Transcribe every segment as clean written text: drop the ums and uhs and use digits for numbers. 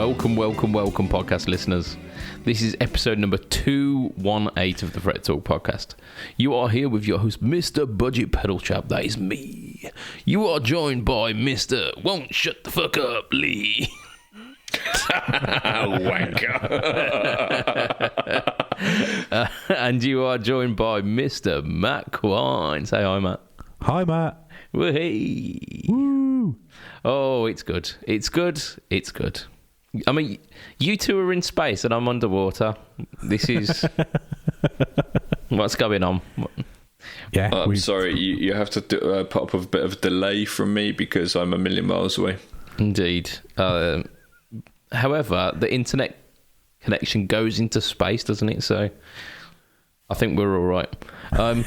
Welcome, podcast listeners. This is episode number 218 of the Fret Talk podcast. You are here with your host, Mr. BudgetPedalChap. That is me. You are joined by Mr. Won't Shut the Fuck Up, Lee. Wanker. And you are joined by Mr. Matt Quine. Say hi, Matt. Hi, Matt. Whee! Woo! Oh, it's good. It's good. It's good. I mean, you two are in space and I'm underwater. This is... What's going on? Yeah, I'm sorry, you have to put up with a bit of a delay from me because I'm a million miles away. Indeed. However, the internet connection goes into space, doesn't it? So I think we're all right. You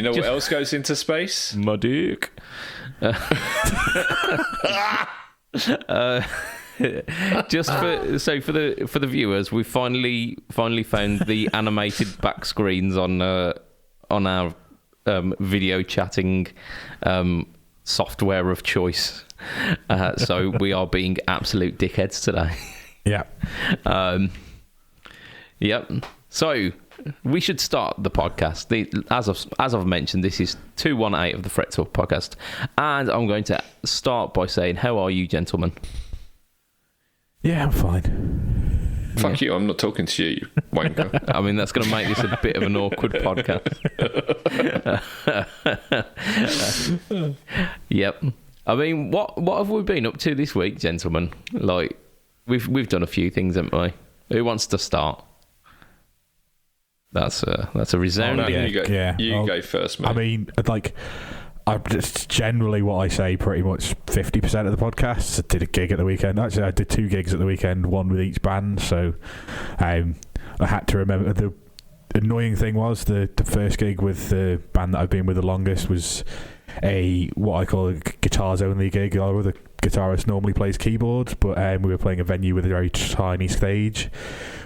know what else goes into space? My dick. Just for the viewers, we finally found the animated back screens on our video chatting software of choice. So we are being absolute dickheads today. Yeah. Yep. So we should start the podcast. As I've mentioned, this is 218 of the Fret Talk podcast, and I'm going to start by saying, how are you, gentlemen? Yeah, I'm fine. Fuck you, I'm not talking to you wanker. I mean, that's going to make this a bit of an awkward podcast. Yep. I mean, what have we been up to this week, gentlemen? Like, we've done a few things, haven't we? Who wants to start? That's a resounding. You go first, mate. I mean, like, I'm just generally what I say pretty much 50% of the podcasts. I did a gig at the weekend. Actually, I did 2 gigs at the weekend, one with each band. So I had to remember. The annoying thing was the first gig with the band that I've been with the longest was what I call a guitars only gig. Our other guitarist normally plays keyboards, but we were playing a venue with a very tiny stage,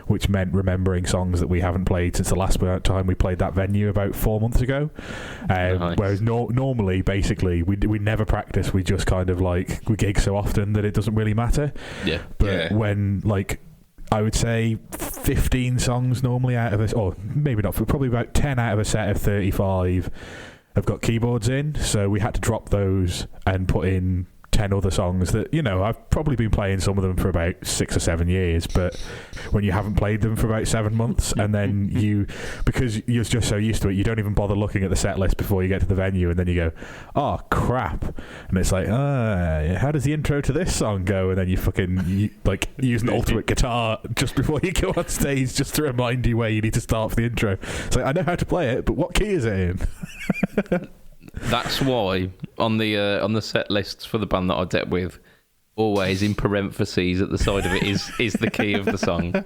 which meant remembering songs that we haven't played since the last time we played that venue about 4 months ago. Nice. Whereas normally, basically, we never practice. We just kind of like, we gig so often that it doesn't really matter. Yeah. But when, like, I would say 15 songs normally out of us, or maybe not, probably about 10 out of a set of 35 have got keyboards in. So we had to drop those and put in 10 other songs that, you know, I've probably been playing some of them for about 6 or 7 years, but when you haven't played them for about 7 months, and then because you're just so used to it, you don't even bother looking at the set list before you get to the venue, and then you go, oh crap, and it's like, how does the intro to this song go? And then you use an ultimate guitar just before you go on stage just to remind you where you need to start for the intro. It's like, I know how to play it, but what key is it in? That's why on the set lists for the band that I dealt with, always in parentheses at the side of it is the key of the song.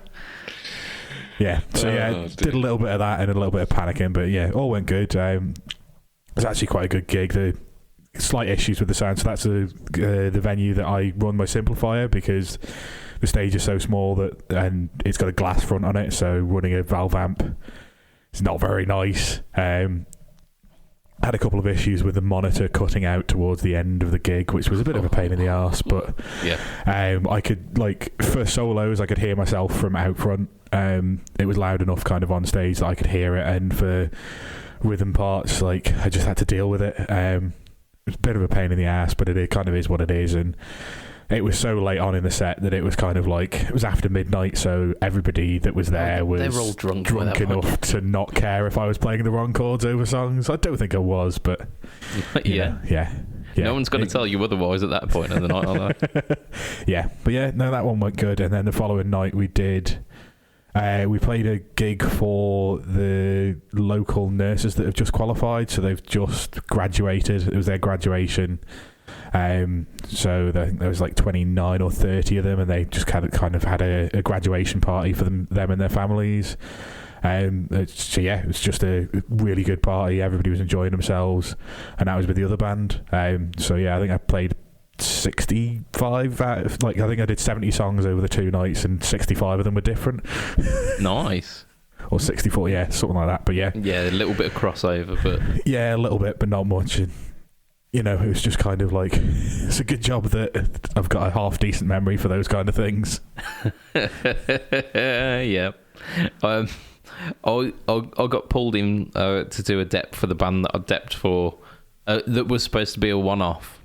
Yeah, so did a little bit of that and a little bit of panicking, but yeah, all went good. It was actually quite a good gig. The slight issues with the sound, so that's the venue that I run my simplifier, because the stage is so small and it's got a glass front on it, so running a valve amp is not very nice. Had a couple of issues with the monitor cutting out towards the end of the gig, which was a bit of a pain in the arse, but I could, like, for solos I could hear myself from out front. It was loud enough kind of on stage that I could hear it, and for rhythm parts, like, I just had to deal with it. It was a bit of a pain in the ass, but it kind of is what it is. And it was so late on in the set that it was kind of like, it was after midnight, so everybody that was there was they were all drunk enough to not care if I was playing the wrong chords over songs. I don't think I was, but yeah. No one's going to tell you otherwise at that point of the night, are they? Yeah, but yeah, no, that one went good. And then the following night we played a gig for the local nurses that have just qualified, so they've just graduated. It was their graduation. So I think there was like 29 or 30 of them, and they just kind of had a graduation party for them and their families. So yeah, it was just a really good party. Everybody was enjoying themselves, and that was with the other band. So yeah, I think I played 65 out of, like, I think I did 70 songs over the 2 nights, and 65 of them were different. Nice. Or 64, yeah, something like that. But yeah, a little bit of crossover, but yeah, a little bit, but not much. And you know, it was just kind of like, it's a good job that I've got a half decent memory for those kind of things. Yeah. I got pulled in to do a dep for the band that I depped for that was supposed to be a one-off.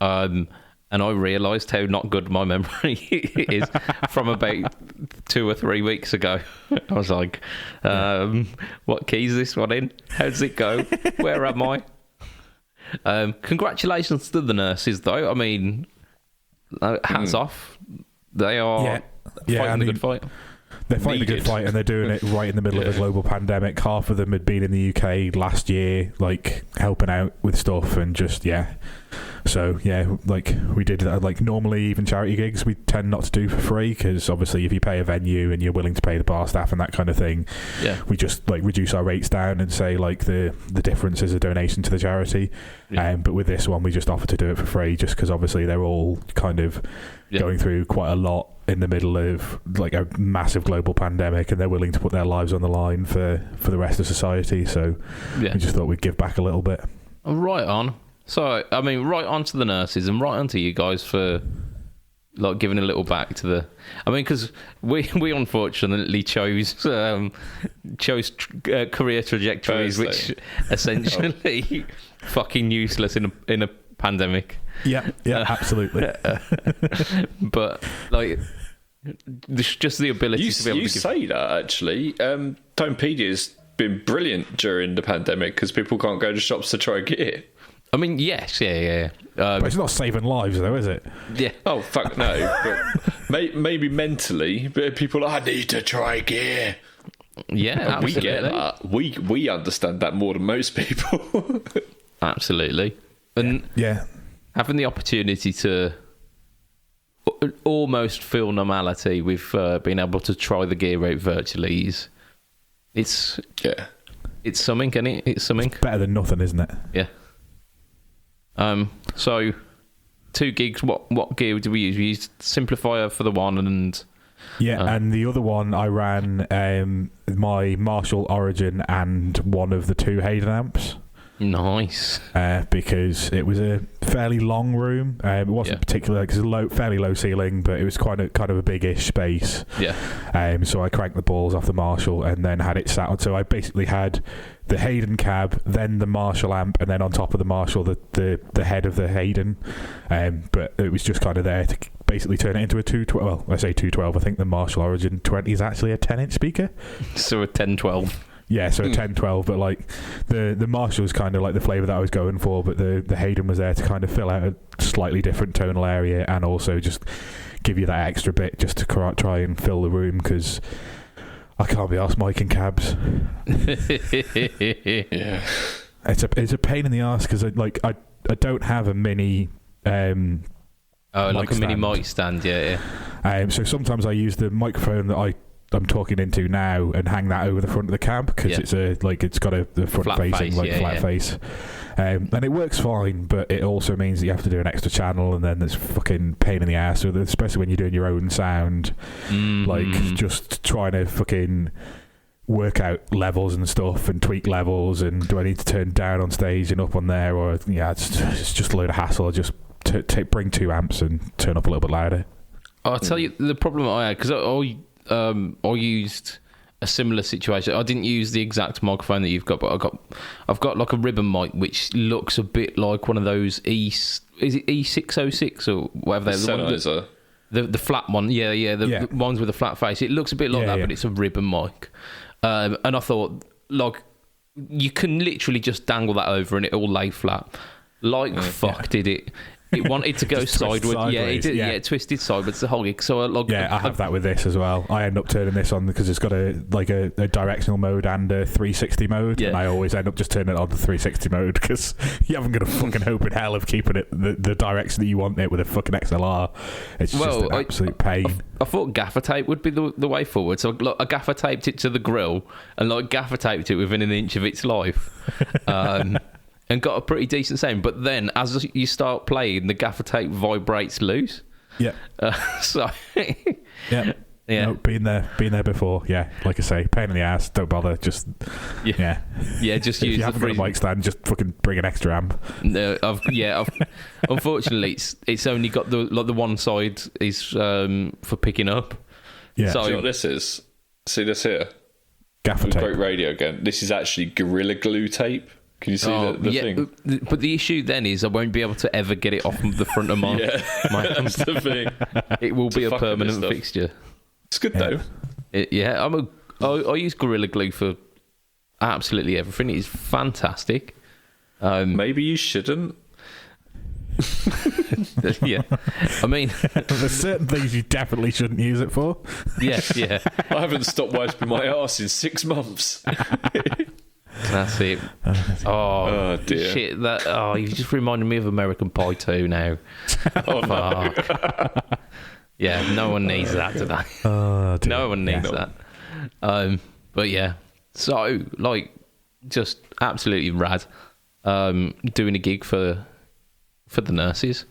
And I realised how not good my memory is from about 2 or 3 weeks ago. I was like, what key is this one in? How does it go? Where am I? Congratulations to the nurses, though. I mean, hats off. They are fighting a good fight. They're fighting a good fight, and they're doing it right in the middle of a global pandemic. Half of them had been in the UK last year, like helping out with stuff, and just So like we did that. Like normally, even charity gigs, we tend not to do for free because obviously, if you pay a venue and you're willing to pay the bar staff and that kind of thing, we just like reduce our rates down and say like the difference is a donation to the charity. But with this one, we just offer to do it for free, just because obviously they're all kind of going through quite a lot in the middle of like a massive global pandemic, and they're willing to put their lives on the line for the rest of society. So we just thought we'd give back a little bit. Right on. So I mean, right on to the nurses and right on to you guys for like giving a little back to the. I mean, because we unfortunately chose career trajectories which essentially fucking useless in a pandemic. Yeah, absolutely. But like, just the ability to be able to. You say that actually. Tomepedia's been brilliant during the pandemic because people can't go to shops to try gear. I mean, yes, yeah. But it's not saving lives, though, is it? Yeah. Oh fuck no. But maybe mentally, but people I need to try gear. Yeah, we get that. We understand that more than most people. Absolutely. And having the opportunity to almost feel normality with being able to try the gear out virtually it's something, isn't it? It's something. It's better than nothing, isn't it? Yeah. So 2 gigs, what gear do we use? We used Simplifier for the one and and the other one I ran my Marshall Origin and one of the 2 Hayden amps. Nice. Because it was a fairly long room. It wasn't particularly because it's fairly low ceiling, but it was kind of a big-ish space. Yeah. So I cranked the balls off the Marshall and then had it sat on. So I basically had the Hayden cab, then the Marshall amp, and then on top of the Marshall the head of the Hayden. But it was just kind of there to basically turn it into a 212. Well, I say 212. I think the Marshall Origin 20 is actually a 10-inch speaker. So a 1012. Yeah, so a 10-12, but like the Marshall was kind of like the flavour that I was going for, but the Hayden was there to kind of fill out a slightly different tonal area and also just give you that extra bit just to try and fill the room, because I can't be arsed miking cabs. Yeah, it's a pain in the arse because I don't have a mini. Like a mini mic stand, So sometimes I use the microphone that I'm talking into now and hang that over the front of the cab because it's got a front flat facing face, flat face, and it works fine. But it also means that you have to do an extra channel, and then there's fucking pain in the ass. So especially when you're doing your own sound, like just trying to fucking work out levels and stuff and tweak levels, and do I need to turn down on stage and up on there, or it's just a load of hassle. Just bring 2 amps and turn up a little bit louder. I'll tell you the problem I had, because I used a similar situation. I didn't use the exact microphone that you've got, but I've got like a ribbon mic which looks a bit like one of those is it E606 or whatever they're the flat one. The ones with the flat face. It looks a bit like that, but it's a ribbon mic. And I thought, like, you can literally just dangle that over and it all lay flat. Did it? It wanted to go sideways. Yeah, it did. Yeah, it twisted sideways the whole gig. So I have that with this as well. I end up turning this on because it's got a directional mode and a 360 mode, and I always end up just turning it on to 360 mode because you haven't got a fucking hope in hell of keeping it the direction that you want it with a fucking XLR. It's just an absolute pain. I thought gaffer tape would be the way forward. So I gaffer taped it to the grill and gaffer taped it within an inch of its life. And got a pretty decent sound, but then as you start playing, the gaffer tape vibrates loose. Yeah. So Yeah. No, been there before. Yeah, like I say, pain in the ass. Don't bother. Just yeah. Just if use you the haven't got a mic stand, just fucking bring an extra amp. No, unfortunately, it's only got the one side is for picking up. Yeah. So See what this is? See this here? Gaffer tape. Great radio again. This is actually Gorilla Glue tape. Can you see the thing? But the issue then is I won't be able to ever get it off the front of my That's the thing. It will be a permanent fixture. It's good though. I use Gorilla Glue for absolutely everything. It's fantastic. Maybe you shouldn't. Yeah, I mean, there's certain things you definitely shouldn't use it for. Yeah. I haven't stopped wiping my arse in 6 months. That's it. Oh dear. Shit! You just reminded me of American Pie 2 now. Oh no. Yeah, no one needs that today. Oh, dear. No one needs that. But yeah, so like, just absolutely rad. Doing a gig for the nurses.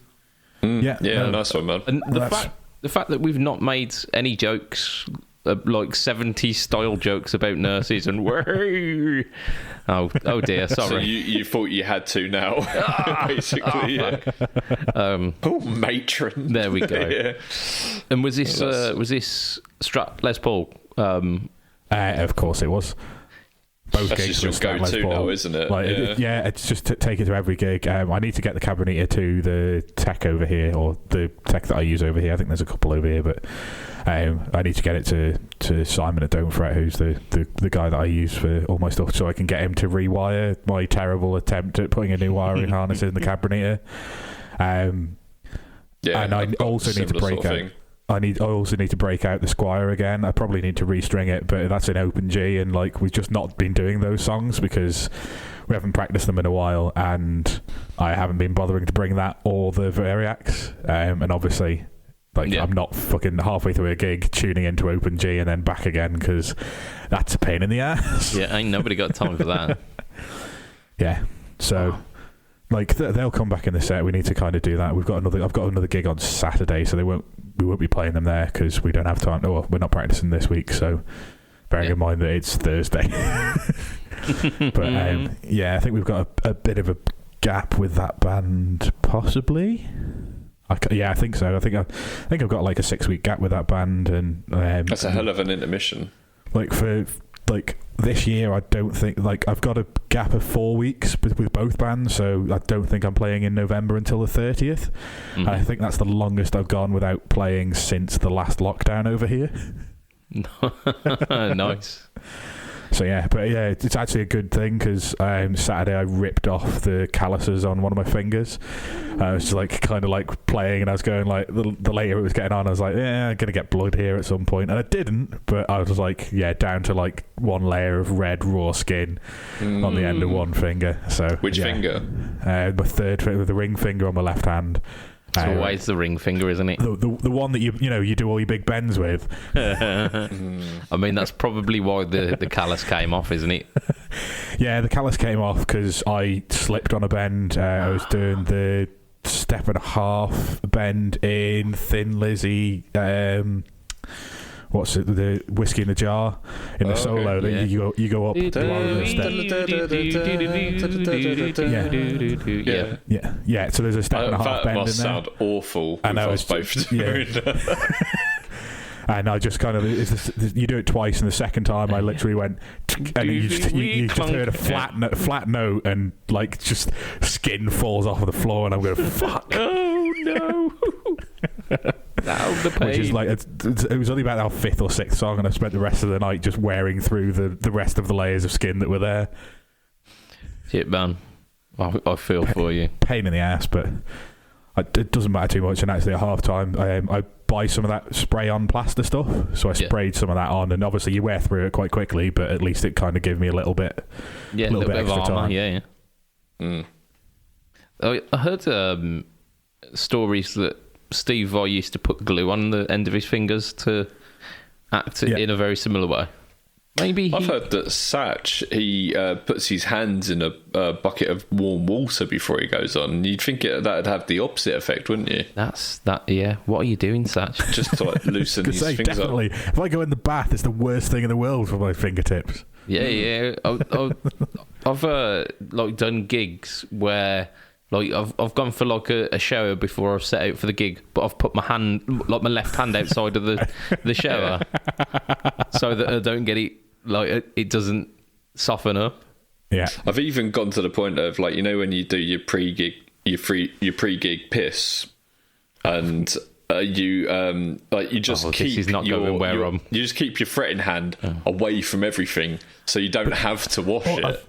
Yeah, nice one, man. And the fact that we've not made any jokes, like 70s style jokes about nurses and whoa. Oh dear, sorry. So you thought you had to now, basically. Matron. There we go. Yeah. And was this Strat Les Paul? Of course it was. Both That's gigs just your go-to now, isn't it? Like, it's just take it to every gig. I need to get the cabineter to the tech over here, or the tech that I use over here. I think there's a couple over here, but I need to get it to Simon at Don't Fret, who's the guy that I use for all my stuff, so I can get him to rewire my terrible attempt at putting a new wiring harness in the cabineter. And I also need to break out. I also need to break out the Squire again. I probably need to restring it, but that's in Open G, and like we've just not been doing those songs because we haven't practiced them in a while, and I haven't been bothering to bring that or the Variacs. And obviously, I'm not fucking halfway through a gig tuning into Open G and then back again because that's a pain in the ass. Yeah, ain't nobody got time for that. Yeah, so. Like they'll come back in the set. We need to kind of do that. I've got another gig on Saturday, so we won't be playing them there because we don't have time. Well, we're not practicing this week, so bearing in mind that it's Thursday. But I think we've got a bit of a gap with that band, possibly. I think so. I think I've got like a 6-week gap with that band, and that's a hell of an intermission. Like for this year, I don't think I've got a gap of 4 weeks with both bands, so I don't think I'm playing in November until the 30th. And I think that's the longest I've gone without playing since the last lockdown over here. Nice. So it's actually a good thing because Saturday I ripped off the calluses on one of my fingers. I was just kind of playing, and I was going the later it was getting on, I was like, I'm gonna get blood here at some point, and I didn't, but I was down to one layer of red raw skin on the end of one finger. So which finger? My third finger, the ring finger on my left hand. It's always the ring finger, isn't it? The one that you do all your big bends with. I mean, that's probably why the callus came off, isn't it? Yeah, the callus came off because I slipped on a bend. I was doing the 1.5 bend in Thin Lizzy. What's it? The Whiskey in the Jar in the solo. Yeah. You go up one step. Yeah. So there's a 1.5 bend in there. That must sound awful. I know, it's both. Yeah. And I just kind of you do it twice, and the second time I literally went, and you just heard a flat note, and just skin falls off of the floor, and I'm going, fuck. Oh no. The pain. Which is it was only about our 5th or 6th song, and I spent the rest of the night just wearing through the rest of the layers of skin that were there. Shit, man. I feel for you. Pain in the ass, but it doesn't matter too much. And actually, at half time, I buy some of that spray-on plaster stuff, so I sprayed some of that on, and obviously you wear through it quite quickly, but at least it kind of gave me a little bit, a little bit extra of armor, time. Yeah. I heard stories that Steve Vai used to put glue on the end of his fingers to act in a very similar way. Maybe I've heard that Satch, he puts his hands in a bucket of warm water before he goes on. You'd think that'd have the opposite effect, wouldn't you? Yeah. What are you doing, Satch? Just to like loosen his fingers definitely. up. If I go in the bath, it's the worst thing in the world for my fingertips. Yeah. I've like done gigs where like I've gone for like a shower before I've set out for the gig, but I've put my left hand outside of the shower so that I don't get it, like it doesn't soften up. Yeah. I've even gone to the point of like, you know, when you do your pre-gig piss, and you just keep you just keep your fretting hand away from everything, so you don't have to wash it.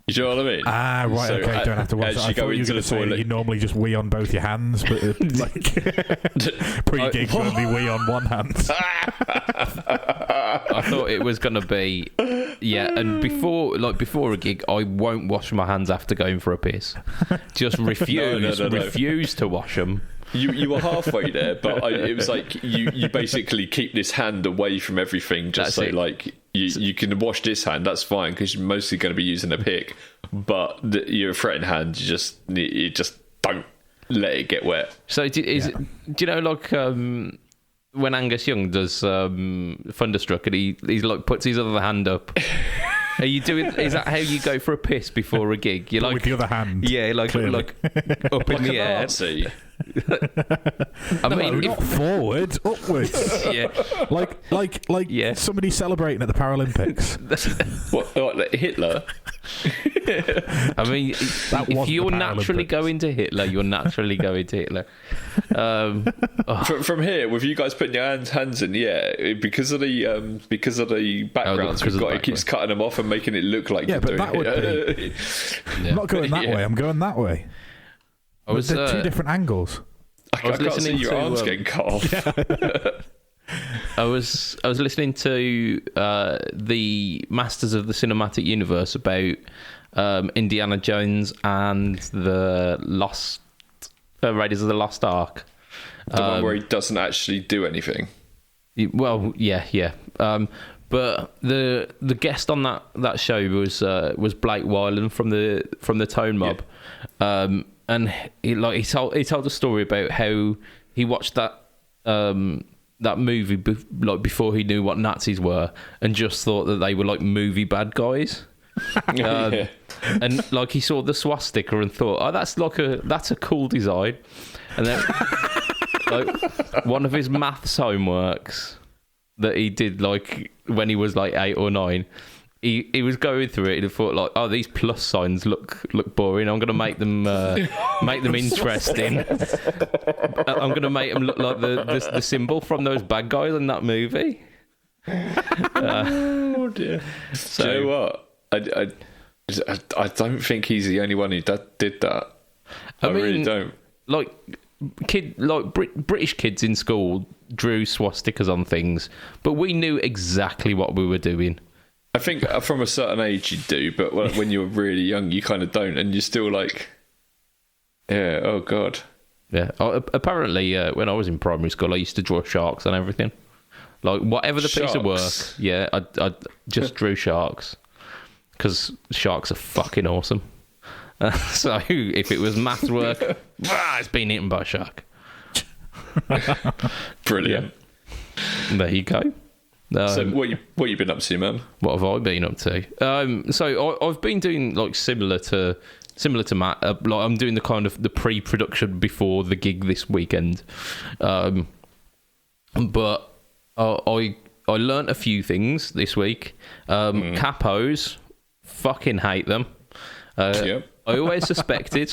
You know what I mean? Ah, right. So okay, don't have to wash it. I thought you were going to say that you normally just wee on both your hands, but like pre-gig you only wee on one hand. I thought it was going to be and before a gig, I won't wash my hands after going for a piss. Just refuse to wash them. You were halfway there, but it was like you basically keep this hand away from everything, just so like you can wash this hand, that's fine, because you're mostly going to be using a pick, but your fretting hand, you just don't let it get wet. So do you know, like when Angus Young does Thunderstruck and he's like puts his other hand up? Are you doing? Is that how you go for a piss before a gig? You like with the other hand? Yeah, like up in the air. I mean, not forward, upwards. Yeah, like somebody celebrating at the Paralympics. What, like Hitler? I mean, if you're naturally going to Hitler, you're naturally going to Hitler. From here, with you guys putting your hands in, because of the backgrounds we've got, it keeps cutting them off and making it look like you're doing that would be. I'm not going that way. I'm going that way. There's two different angles. I can't see your arms getting cut off. Yeah. I was listening to the Masters of the Cinematic Universe about Indiana Jones and the Raiders of the Lost Ark. The one where he doesn't actually do anything. Well, yeah. But the guest on that show was Blake Wyland from the Tone Mob. Yeah. And he told a story about how he watched that movie before he knew what Nazis were, and just thought that they were like movie bad guys. And like he saw the swastika and thought, oh, that's a cool design. And then like one of his maths homeworks that he did like when he was like 8 or 9. He was going through it and thought like, oh, these plus signs look boring. I'm going to make them interesting. I'm going to make them look like the symbol from those bad guys in that movie. Oh dear. So, do you know what? I don't think he's the only one who did that. I mean, really don't. Like British kids in school drew swastikas on things, but we knew exactly what we were doing. I think from a certain age you do, but when you're really young, you kind of don't, and you're still like, yeah, oh god. Yeah, apparently when I was in primary school, I used to draw sharks and everything. Like whatever the piece of work, yeah, I just drew sharks because sharks are fucking awesome. So if it was maths work, it's been eaten by a shark. Brilliant. Yeah. There you go. So what you been up to, man? What have I been up to? So I've been doing like similar to Matt. Like I'm doing the kind of the pre-production before the gig this weekend. But I learnt a few things this week. Capos, fucking hate them. Yep. I always suspected,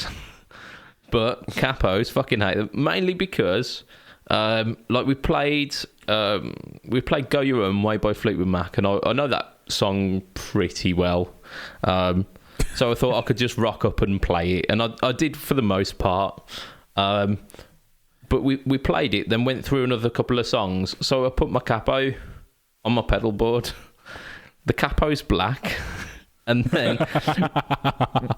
but capos, fucking hate them. Mainly because, like we played Go Your Own Way by Fleetwood Mac, and I know that song pretty well. So I thought I could just rock up and play it, and I did for the most part. But we played it, then went through another couple of songs. So I put my capo on my pedal board. The capo's black. And then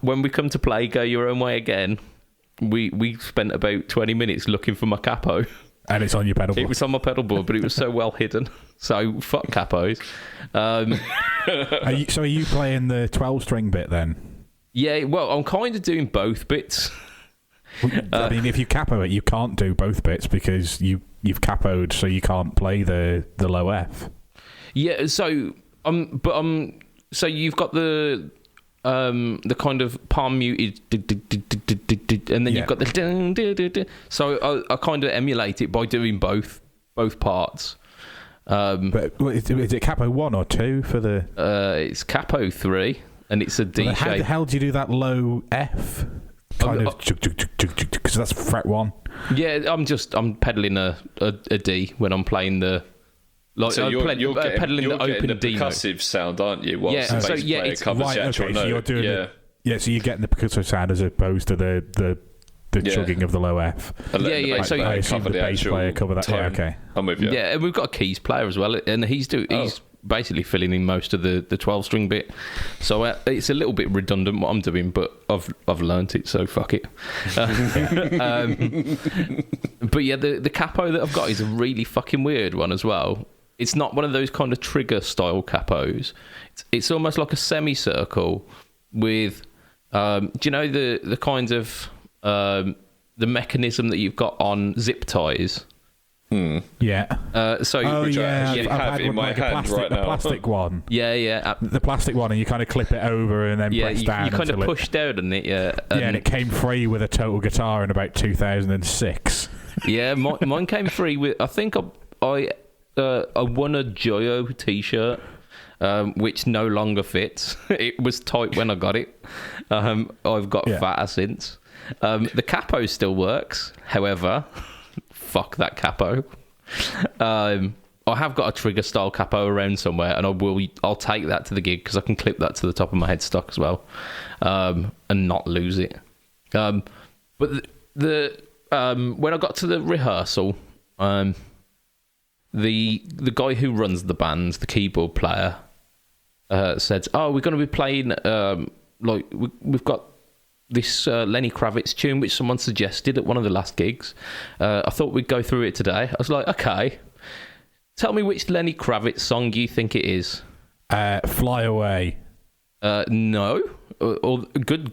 when we come to play Go Your Own Way again, we spent about 20 minutes looking for my capo. And it's on your pedal board. It was on my pedal board, but it was so well hidden. So fuck capos. Are you playing the 12-string bit then? Yeah, well, I'm kind of doing both bits. I mean, if you capo it, you can't do both bits because you've capoed, so you can't play the low F. Yeah, so so you've got the kind of palm muted, and then you've got the. So I kind of emulate it by doing both parts. But is it capo 1 or 2 for the? It's capo 3, and it's a D shape. How the hell do you do that low F? Because that's fret 1. Yeah, I'm pedaling a D when I'm playing the. Like, so you're pedaling the open D percussive sound, aren't you? Whilst yeah, the bass player covers the actual note. So you're doing so you're getting the percussive sound as opposed to the chugging of the low F. Yeah. So I assume the bass player cover that. Yeah, okay. I'm with you. Yeah, and we've got a keys player as well, and he's basically filling in most of the 12-string bit. So it's a little bit redundant what I'm doing, but I've learnt it, so fuck it. But yeah, the capo that I've got is a really fucking weird one as well. It's not one of those kind of trigger style capos. It's almost like a semicircle with, do you know the kinds of the mechanism that you've got on zip ties? Yeah. Which I have in my hand right now. The plastic one. Yeah. The plastic one, and you kind of clip it over and then press down. You kind of push down on it, yeah. And it came free with a total guitar in about 2006. Yeah, mine came free with. I think I won a Joyo T-shirt, which no longer fits. It was tight when I got it. I've got fatter since. The capo still works, however. Fuck that capo. I have got a trigger style capo around somewhere, and I'll take that to the gig because I can clip that to the top of my headstock as well, and not lose it. But the when I got to the rehearsal, the guy who runs the band, the keyboard player, said, "Oh, we're going to be playing we've got this Lenny Kravitz tune which someone suggested at one of the last gigs. I thought we'd go through it today." I was like, "Okay, tell me which Lenny Kravitz song you think it is." Fly Away. No. Or good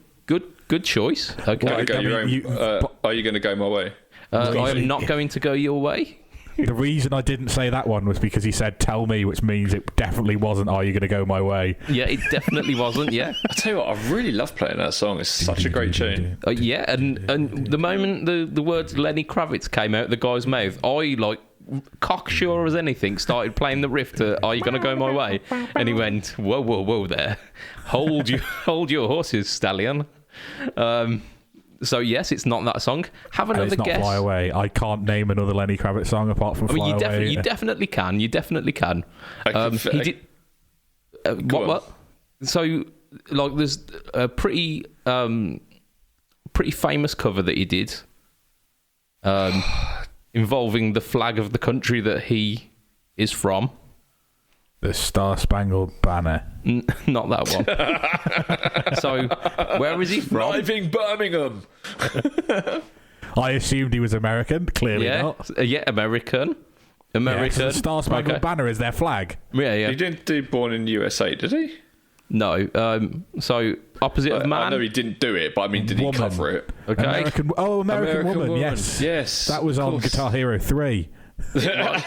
choice. Okay. Are you going to go my way? I am not going to go your way. The reason I didn't say that one was because he said "tell me," which means it definitely wasn't "Are you going to go my way?" Yeah, it definitely wasn't. Yeah, I tell you what, I really love playing that song. It's such a great tune. Yeah, and the moment the words Lenny Kravitz came out of the guy's mouth, I cocksure as anything started playing the riff to "Are you going to go my way?" And he went, "Whoa there, hold your horses, stallion." So yes, it's not that song. Have another it's not guess. Fly Away. I can't name another Lenny Kravitz song apart from Fly Away. You definitely can. You definitely can. He did. What? So, there's a pretty famous cover that he did, involving the flag of the country that he is from. The Star Spangled Banner. Not that one. So, where is he from? Driving Birmingham. I assumed he was American. Clearly not. Yeah, American. Yeah, so the Star Spangled Banner is their flag. Yeah. He didn't do Born in the USA, did he? No. So, opposite of man. I know he didn't do it, but I mean, did he cover it? Okay. American Woman. Yes. That was on Guitar Hero 3. The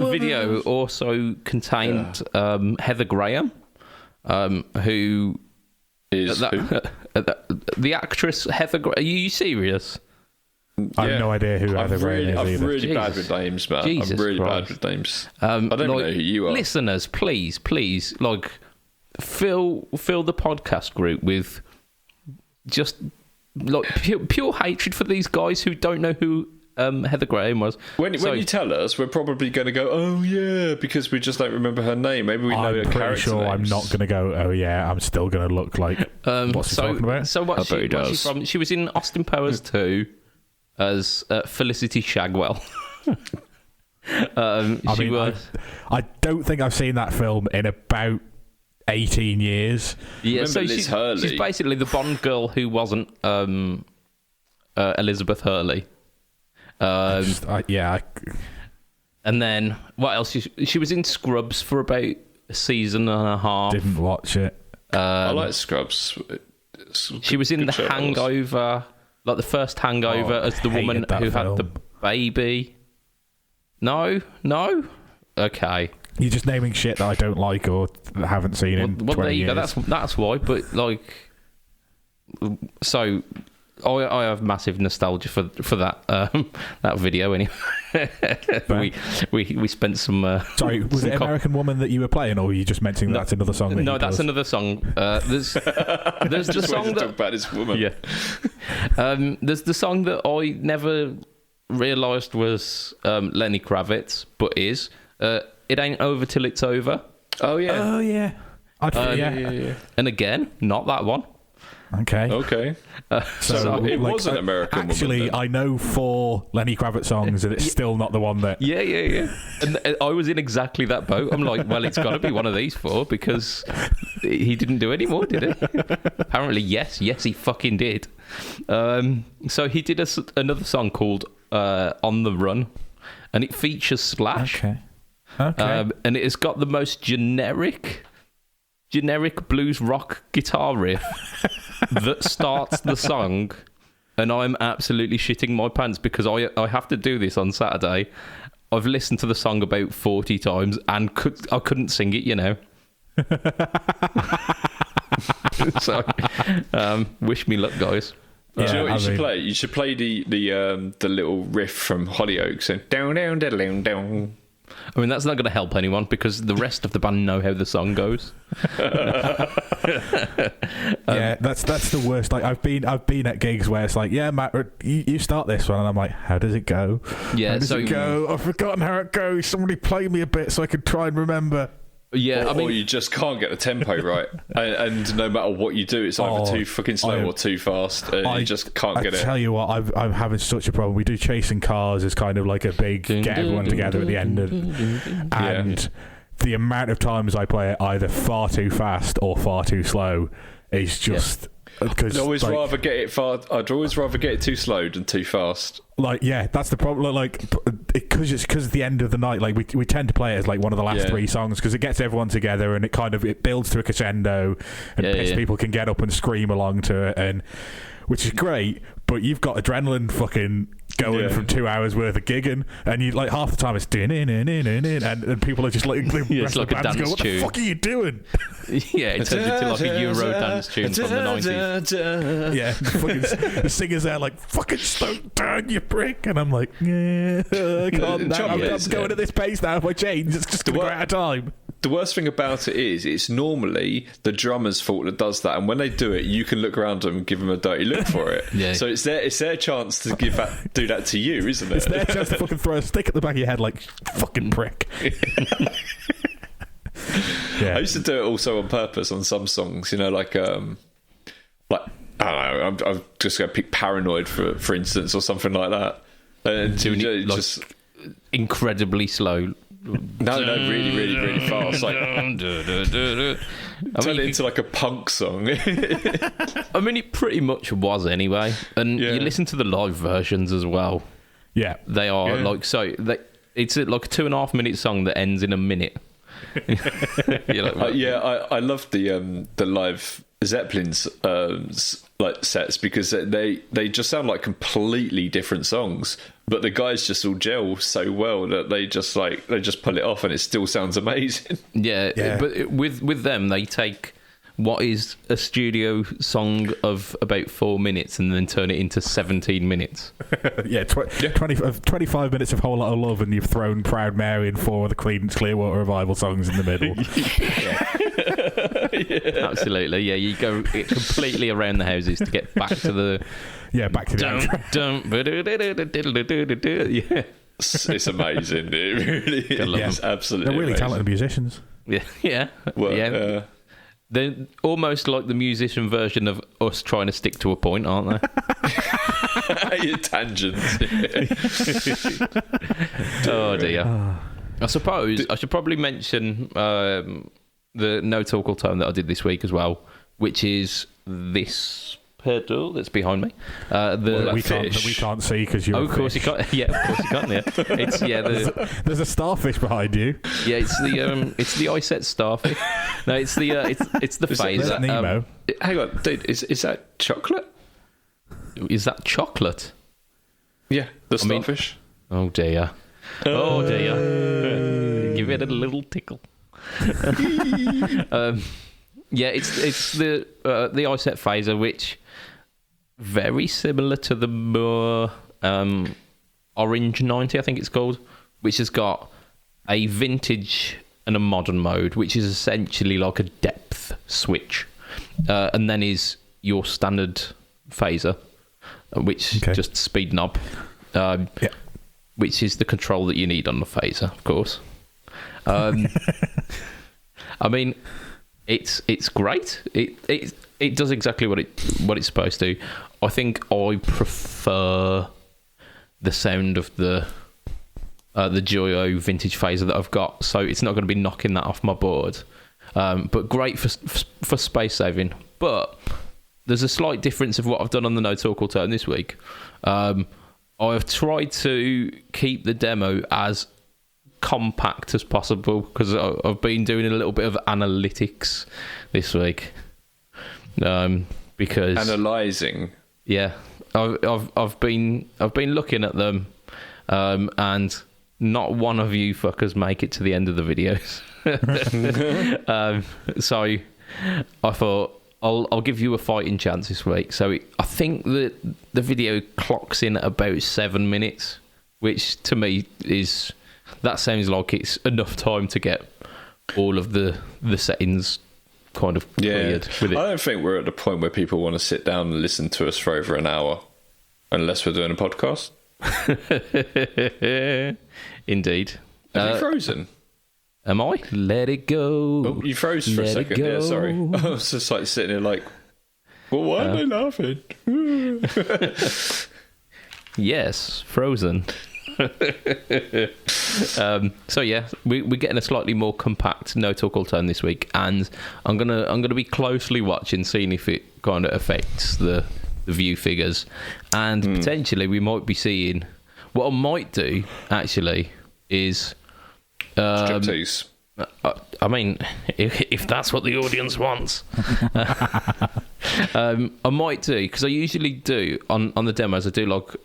video also contained Heather Graham, who is the actress Heather Graham. Are you serious? I have no idea who Heather Graham is. I'm really bad with names, man. Jesus I'm really Christ. bad with names. I don't even know who you are. Listeners, please, fill the podcast group with just pure hatred for these guys who don't know who Heather Graham was. When you tell us, we're probably going to go, "Oh yeah," because we just don't remember her name. Maybe we know her character names. I'm not going to go, "Oh yeah." I'm still going to look like what's he talking about? So what's she from? She was in Austin Powers 2 as Felicity Shagwell. I don't think I've seen that film in about 18 years. Yeah, so she's basically the Bond girl who wasn't Elizabeth Hurley. And then what else? She was in Scrubs for about a season and a half. Didn't watch it. I like Scrubs. She was in The Hangover, like the first Hangover, as the woman who had the baby. No. Okay. You're just naming shit that I don't like or haven't seen in 20 there you years. go. That's why. But like, so I have massive nostalgia for that that video anyway. we spent some. Sorry, was it American Woman that you were playing, or were you just mentioning that's another song? That's another song. There's the song that talk about this woman. Yeah. There's the song that I never realised was Lenny Kravitz, but is. It Ain't Over Till It's Over. Oh yeah. Yeah. Yeah. And again, not that one. Okay. So it was an American Woman. Actually, I know 4 Lenny Kravitz songs, and it's still not the one that. Yeah. And I was in exactly that boat. I'm like, well, it's got to be one of these 4 because he didn't do any more, did he? Apparently, yes, he fucking did. So he did another song called On the Run, and it features Slash. Okay. And it has got the most generic blues rock guitar riff that starts the song, and I'm absolutely shitting my pants because I have to do this on Saturday. I've listened to the song about 40 times and I couldn't sing it, you know. So, wish me luck, guys. Do you know what you should play? You should play the little riff from Hollyoaks and down down down down. I mean, that's not going to help anyone because the rest of the band know how the song goes. Yeah, that's the worst. Like I've been at gigs where it's like, yeah, Matt, you start this one, and I'm like, how does it go? Yeah, how does it go? I've forgotten how it goes. Somebody play me a bit so I can try and remember. Yeah, or you just can't get the tempo right, and no matter what you do, it's either too fucking slow or too fast. You just can't get it. I tell you what, I'm having such a problem. We do Chasing Cars as kind of like a big get everyone together at the end, and the amount of times I play it either far too fast or far too slow is just. I'd always rather get it too slow than too fast. Like, yeah, that's the problem. Like, because it's the end of the night. Like, we tend to play it as like one of the last 3 songs because it gets everyone together and it builds to a crescendo, and people can get up and scream along to it, and which is great. But you've got adrenaline fucking going from 2 hours worth of gigging, and you like half the time it's and people are just like it's like a dance go, what tune. the fuck are you doing? Yeah, it turns into like a Euro dance tune from the 90s. Yeah, the singers there like, fucking slow down, you prick, and I'm like, I can't. I'm going at this pace now. If I change, it's just going to go out of time. The worst thing about it is it's normally the drummer's fault that does that, and when they do it, you can look around them and give them a dirty look for it. So it's their chance to do that to you, isn't it? It's their chance to fucking throw a stick at the back of your head like, fucking prick. I used to do it also on purpose on some songs, you know, like I don't know, I'm just going to pick Paranoid for instance, or something like that, and just incredibly slow. No, really, really, really fast. Like, turn it into like a punk song. I mean, it pretty much was anyway. And you listen to the live versions as well. Yeah, they are like so. It's like a 2.5 minute song that ends in a minute. I love the live Zeppelin's like sets because they just sound like completely different songs, but the guys just all gel so well that they just pull it off and it still sounds amazing. But with them, they take what is a studio song of about 4 minutes and then turn it into 17 minutes. 25 minutes of Whole Lot of Love, and you've thrown Proud Mary and 4 of the Creedence Clearwater Revival songs in the middle. Absolutely, you go completely around the houses to get back to the back to the It's amazing. It really is. Absolutely, they're really amazing. Talented musicians. They're almost like the musician version of us trying to stick to a point, aren't they? Your tangents. Oh dear. I suppose I should probably mention the No Talk All Tone that I did this week as well, which is this pedal that's behind me. We can't see because you're. Oh, of course you can't. Yeah, of course you can't. Yeah, it's There's a starfish behind you. Yeah, it's the iSet starfish. No, it's the phaser. Is that Nemo? Hang on, dude. Is that chocolate? Is that chocolate? Yeah, the starfish. Oh dear. Oh dear. Give it a little tickle. Yeah, it's the iSet phaser, which very similar to the more Orange 90, I think it's called, which has got a vintage and a modern mode, which is essentially like a depth switch, and then is your standard phaser, which just speed knob, which is the control that you need on the phaser, of course. I mean, it's great. It does exactly what it's supposed to. I think I prefer the sound of the Joyo vintage phaser that I've got, so it's not going to be knocking that off my board. But great for space saving. But there's a slight difference of what I've done on the No Talk or Turn this week. I've tried to keep the demo as compact as possible because I've been doing a little bit of analytics this week. Because analysing. Yeah, I've been looking at them, and not one of you fuckers make it to the end of the videos. So I thought I'll give you a fighting chance this week. So I think that the video clocks in at about 7 minutes, which to me that sounds like it's enough time to get all of the settings kind of cleared with it. I don't think we're at the point where people want to sit down and listen to us for over an hour, unless we're doing a podcast. Indeed. Have you frozen? Am I? Let it go. Oh, you froze for a second there, sorry. I was just like sitting there like, well, why are they laughing? Yes, frozen. So yeah, we're getting a slightly more compact No Talk or Turn this week, and I'm gonna be closely watching, seeing if it kind of affects the view figures, and potentially we might be seeing. What I might do actually is striptease. I mean, if that's what the audience wants, I might do, because I usually do on the demos. I do like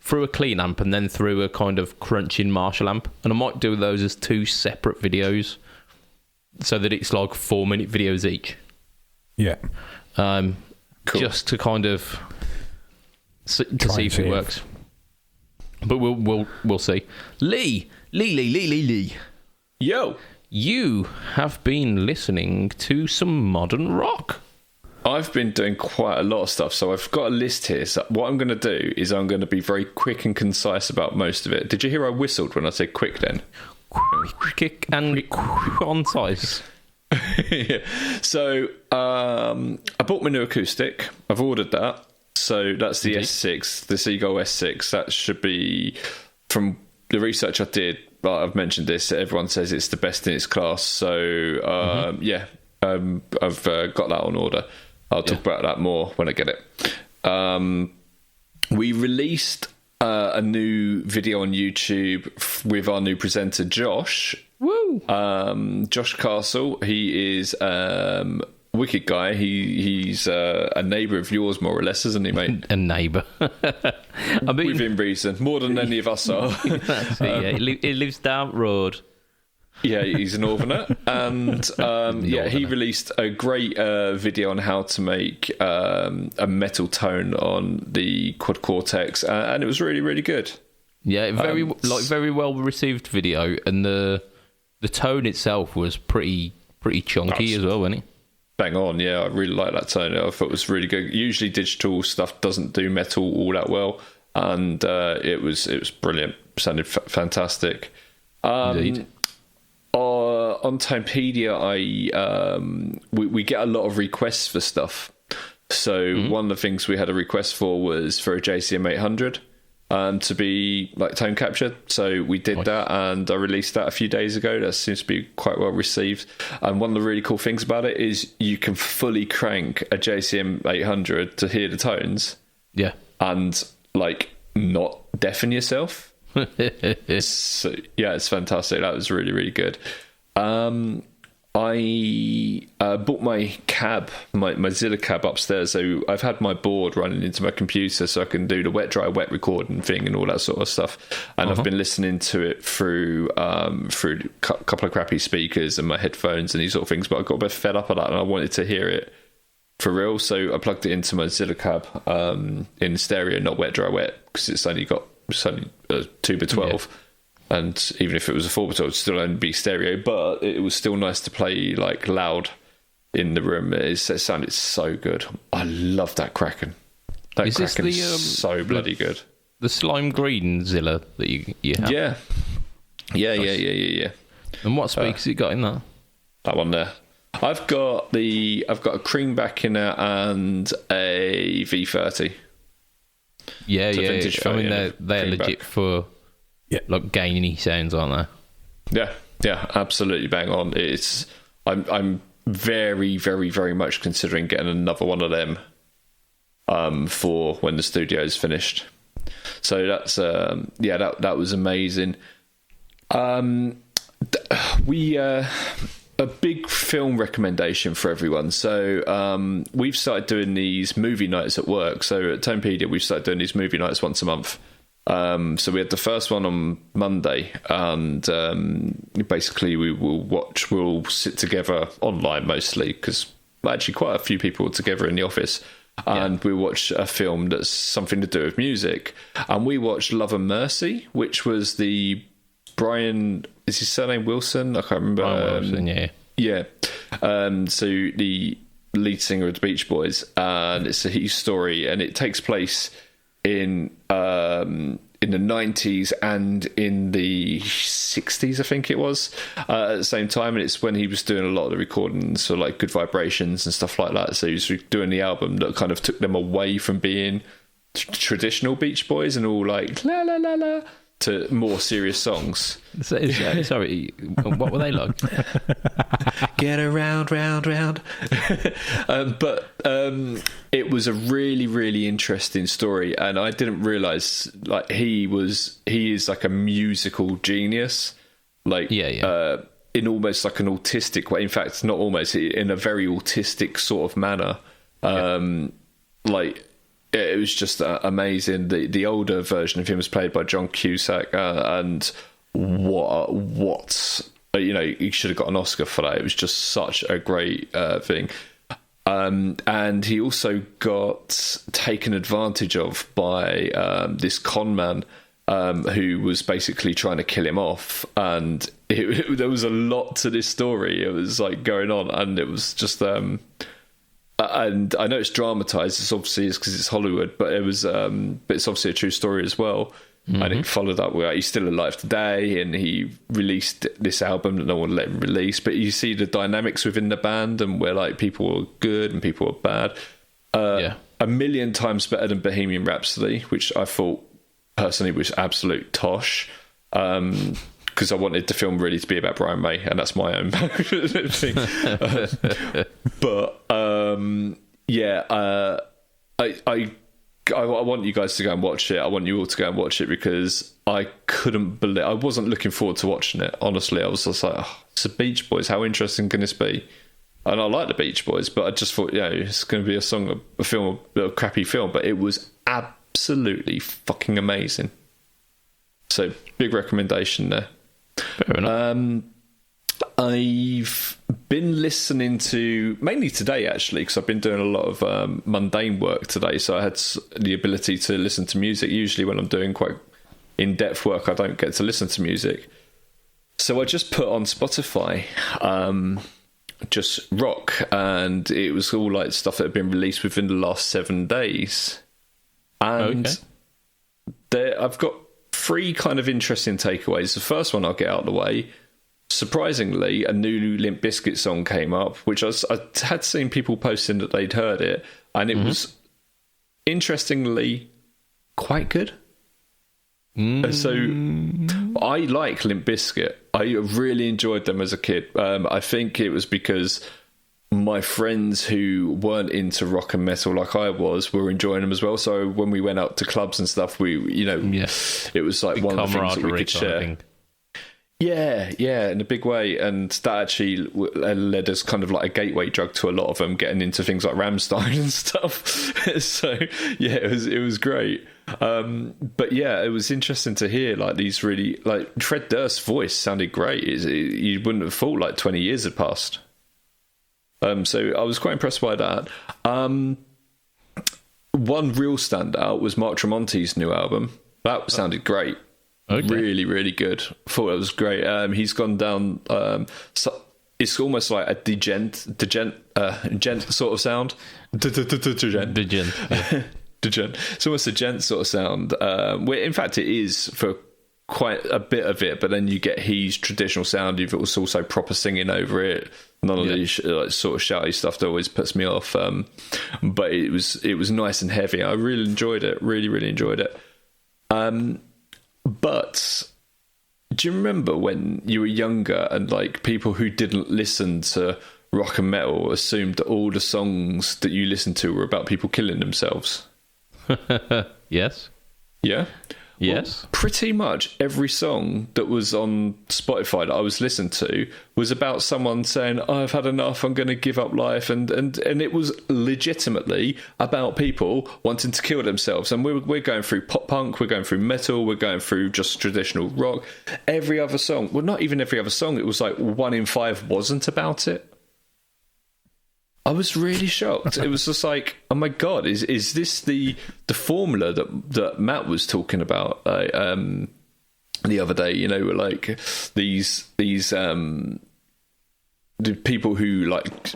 through a clean amp and then through a kind of crunching Marshall amp, and I might do those as 2 separate videos, so that it's like 4-minute videos each. Yeah. Cool. Just to kind of to see if it works. But we'll see. Lee. Yo, you have been listening to some modern rock. I've been doing quite a lot of stuff, so I've got a list here. So what I'm going to do is I'm going to be very quick and concise about most of it. Did you hear I whistled when I said quick then? Quick and concise. Yeah. So I bought my new acoustic. I've ordered that. So that's the S6, the Seagull S6. That should be, from the research I did, but I've mentioned this, everyone says it's the best in its class. So I've got that on order. I'll talk about that more when I get it. We released a new video on YouTube with our new presenter, Josh. Woo! Josh Castle. He is a wicked guy. He's a neighbour of yours, more or less, isn't he, mate? A neighbour. I mean, within reason, more than any of us are. That's it, yeah. He lives down the road. Yeah, he's a northerner, and he released a great video on how to make a metal tone on the Quad Cortex, and it was really, really good. Yeah, very well received video, and the tone itself was pretty chunky as well, wasn't it? Bang on, yeah, I really like that tone. I thought it was really good. Usually digital stuff doesn't do metal all that well, and it was brilliant. Sounded fantastic. Indeed. On Timepedia, we get a lot of requests for stuff. So one of the things we had a request for was for a JCM 800. to be like tone captured. So we did that, and I released that a few days ago. That seems to be quite well received. And one of the really cool things about it is you can fully crank a JCM 800 to hear the tones. Yeah. And like not deafen yourself. So, yeah, it's fantastic. That was really, really good. I bought my cab, my Zilla cab upstairs, so I've had my board running into my computer so I can do the wet, dry, wet recording thing and all that sort of stuff. And I've been listening to it through a couple of crappy speakers and my headphones and these sort of things, but I got a bit fed up of that and I wanted to hear it for real, so I plugged it into my Zilla cab in stereo, not wet, dry, wet, because it's only a 2x12. Yeah. And even if it was a 4x12, it would still only be stereo, but it was still nice to play like loud in the room. It sounded so good. I love that Kraken. That Kraken is so bloody good. The slime green Zilla that you have? Yeah. Yeah. And what speakers you got in that? That one there. I've got a cream back in there and a V30. Yeah. I mean, they're legit for like gainy sounds, aren't they? Yeah, absolutely bang on. I'm very, very, very much considering getting another one of them for when the studio is finished. So that's that was amazing. A big film recommendation for everyone. So we've started doing these movie nights at work. So at Tonepedia, we've started doing these movie nights once a month. So we had the first one on Monday, and basically we'll sit together online mostly, because actually quite a few people are together in the office, and we watch a film that's something to do with music. And we watched Love and Mercy, which was the Brian, is his surname Wilson? I can't remember. Brian Wilson, yeah. So the lead singer of the Beach Boys, and it's a his story, and it takes place in the 90s and in the 60s, I think it was, at the same time. And it's when he was doing a lot of the recordings for like Good Vibrations and stuff like that. So he was doing the album that kind of took them away from being traditional Beach Boys and all like la la la la to more serious songs. Sorry, what were they like? Get around, round. But it was a really, really interesting story, and I didn't realise like he is like a musical genius, like in almost like an autistic way. In fact, not almost, in a very autistic sort of manner. Like it was just amazing. The older version of him was played by John Cusack, and what he should have got an Oscar for that. It was just such a great thing. And he also got taken advantage of by this con man who was basically trying to kill him off. And there was a lot to this story. It was like going on, and it was just... and I know it's dramatized. It's obviously because it's Hollywood, but it was, but it's obviously a true story as well. Mm-hmm. And it followed up with, he's still alive today, and he released this album that no one let him release. But you see the dynamics within the band, and where like people were good and people were bad. A million times better than Bohemian Rhapsody, which I thought personally was absolute tosh. Because I wanted the film really to be about Brian May, and that's my own thing. I want you guys to go and watch it. I want you all to go and watch it, because I couldn't believe... I wasn't looking forward to watching it, honestly. I was just like, it's the Beach Boys. How interesting can this be? And I like the Beach Boys, but I just thought, it's going to be a crappy film. But it was absolutely fucking amazing. So, big recommendation there. Fair enough. I've been listening to, mainly today actually, because I've been doing a lot of mundane work today, so I had the ability to listen to music. Usually when I'm doing quite in-depth work, I don't get to listen to music. So I just put on Spotify just rock, and it was all like stuff that had been released within the last 7 days. And I've got 3 kind of interesting takeaways. The first one I'll get out of the way. Surprisingly, a new Limp Bizkit song came up, which I had seen people posting that they'd heard it, and it was interestingly quite good. So I like Limp Bizkit. I really enjoyed them as a kid. I think it was because my friends who weren't into rock and metal like I was were enjoying them as well. So when we went out to clubs and stuff, it was like one of the things that we could share. Yeah, in a big way. And that actually led us kind of like a gateway drug to a lot of them getting into things like Rammstein and stuff. So yeah, it was great. But yeah, it was interesting to hear like these really, like Fred Durst's voice sounded great. You wouldn't have thought like 20 years had passed. So I was quite impressed by that. One real standout was Mark Tremonti's new album. That sounded great. Okay. Really, really good. Thought it was great. He's gone down. So it's almost like a gent sort of sound. Degent. Yeah. Degent. It's almost a gent sort of sound. Where in fact it is for quite a bit of it, but then you get his traditional sound. You've also proper singing over it. None of these like sort of shouty stuff that always puts me off. But it was nice and heavy. I really enjoyed it. Really, really enjoyed it. But do you remember when you were younger and like people who didn't listen to rock and metal assumed that all the songs that you listened to were about people killing themselves? Yes. Yeah? Yes. Well, pretty much every song that was on Spotify that I was listening to was about someone saying, oh, I've had enough, I'm going to give up life. And it was legitimately about people wanting to kill themselves. And we're going through pop punk, we're going through metal, we're going through just traditional rock. Every other song, well, not even every other song, it was like 1 in 5 wasn't about it. I was really shocked. It was just like, oh my god, is this the formula that Matt was talking about the other day? You know, like these the people who like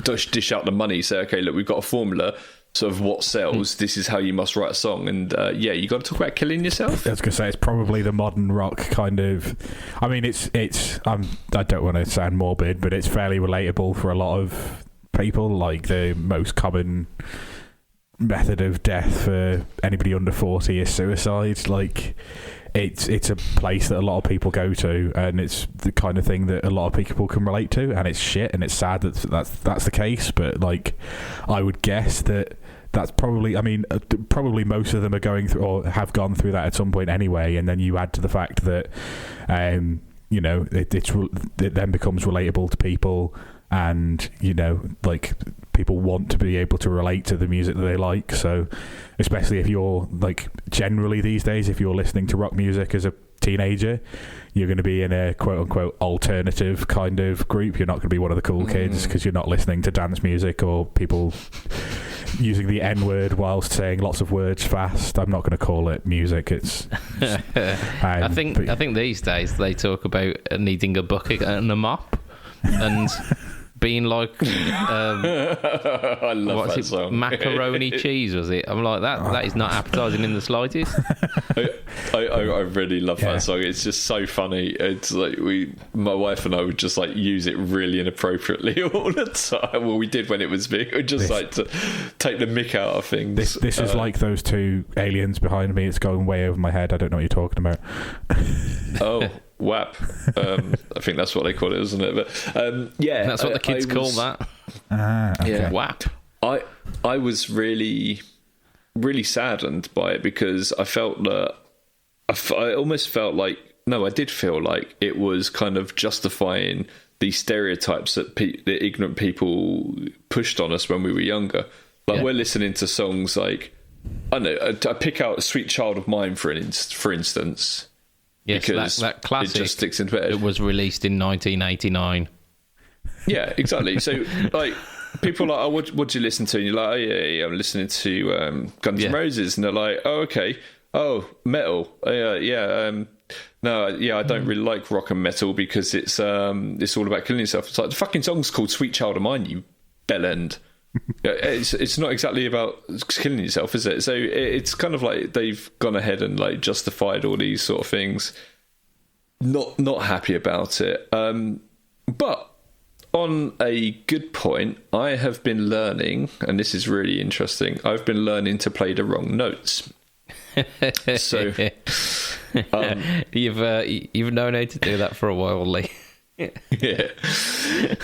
dish out the money, say, okay, look, we've got a formula. Sort of what sells. This is how you must write a song, and you got to talk about killing yourself. I was going to say it's probably the modern rock kind of. I mean, it's. I don't want to sound morbid, but it's fairly relatable for a lot of people. Like the most common method of death for anybody under 40 is suicide. Like it's a place that a lot of people go to, and it's the kind of thing that a lot of people can relate to, and it's shit, and it's sad that's the case. But like, I would guess that's probably, I mean, probably most of them are going through or have gone through that at some point anyway, and then you add to the fact that you know, it then becomes relatable to people. And, you know, like people want to be able to relate to the music that they like. So especially if you're like generally these days, if you're listening to rock music as a teenager, you're going to be in a quote unquote alternative kind of group. You're not going to be one of the cool kids because you're not listening to dance music or people using the N-word whilst saying lots of words fast. I'm not going to call it music. It's I think these days they talk about needing a bucket and a mop and being like I love that song. Macaroni cheese, was it? I'm like, that is not appetizing in the slightest. I really love that song. It's just so funny. It's like my wife and I would just like use it really inappropriately all the time. Well, we did when it was big. We just like to take the mick out of things. This is like those two aliens behind me. It's going way over my head. I don't know what you're talking about. Oh, WAP. I think that's what they call it, isn't it? But that's what the kids call that. Okay. Yeah, WAP. I was really, really saddened by it because I felt that I almost felt like, no, I did feel like it was kind of justifying these stereotypes that the ignorant people pushed on us when we were younger. Like we're listening to songs like, I don't know, I pick out "Sweet Child of Mine" for instance. Yes, because that classic. It just sticks into it. It was released in 1989. Yeah, exactly. So, like, people are like, oh, what do you listen to? And you're like, oh, yeah, I'm listening to Guns N' Roses. And they're like, oh, okay. Oh, metal. No, I don't really like rock and metal because it's all about killing yourself. It's like, the fucking song's called Sweet Child of Mine, you bellend. It's not exactly about killing yourself, is it? So it's kind of like they've gone ahead and like justified all these sort of things. Not happy about it. But on a good point, I have been learning, and this is really interesting, I've been learning to play the wrong notes. So You've known how to do that for a while, Lee. Yeah.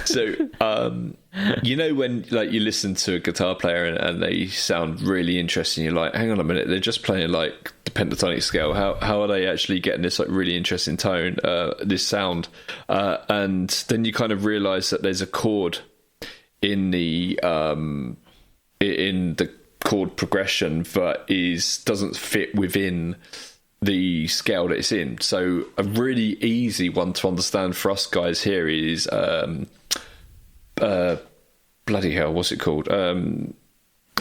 So, when like you listen to a guitar player and they sound really interesting, you're like, hang on a minute, they're just playing like the pentatonic scale. How are they actually getting this like really interesting tone, this sound? And then you kind of realise that there's a chord in the chord progression that doesn't fit within the scale that it's in. So a really easy one to understand for us guys here is bloody hell, what's it called?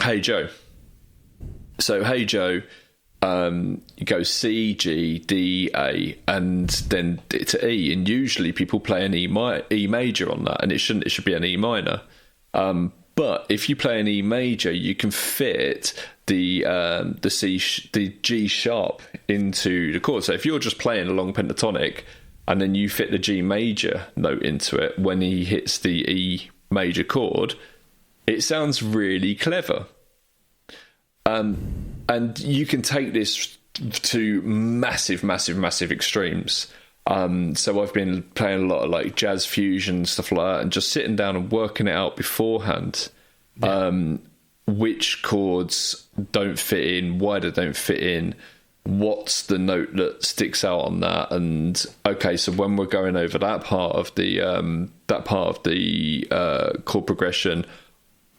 Hey Joe. So Hey Joe, you go C, G, D, A, and then to E, and usually people play an E major on that, and it should be an E minor. But if you play an E major, you can fit the G sharp into the chord. So if you're just playing a long pentatonic and then you fit the G major note into it when he hits the E major chord, it sounds really clever. And you can take this to massive extremes. So I've been playing a lot of like jazz fusion, stuff like that, and just sitting down and working it out beforehand. Which chords don't fit in, why they don't fit in, what's the note that sticks out on that, and okay, so when we're going over that part of the chord progression,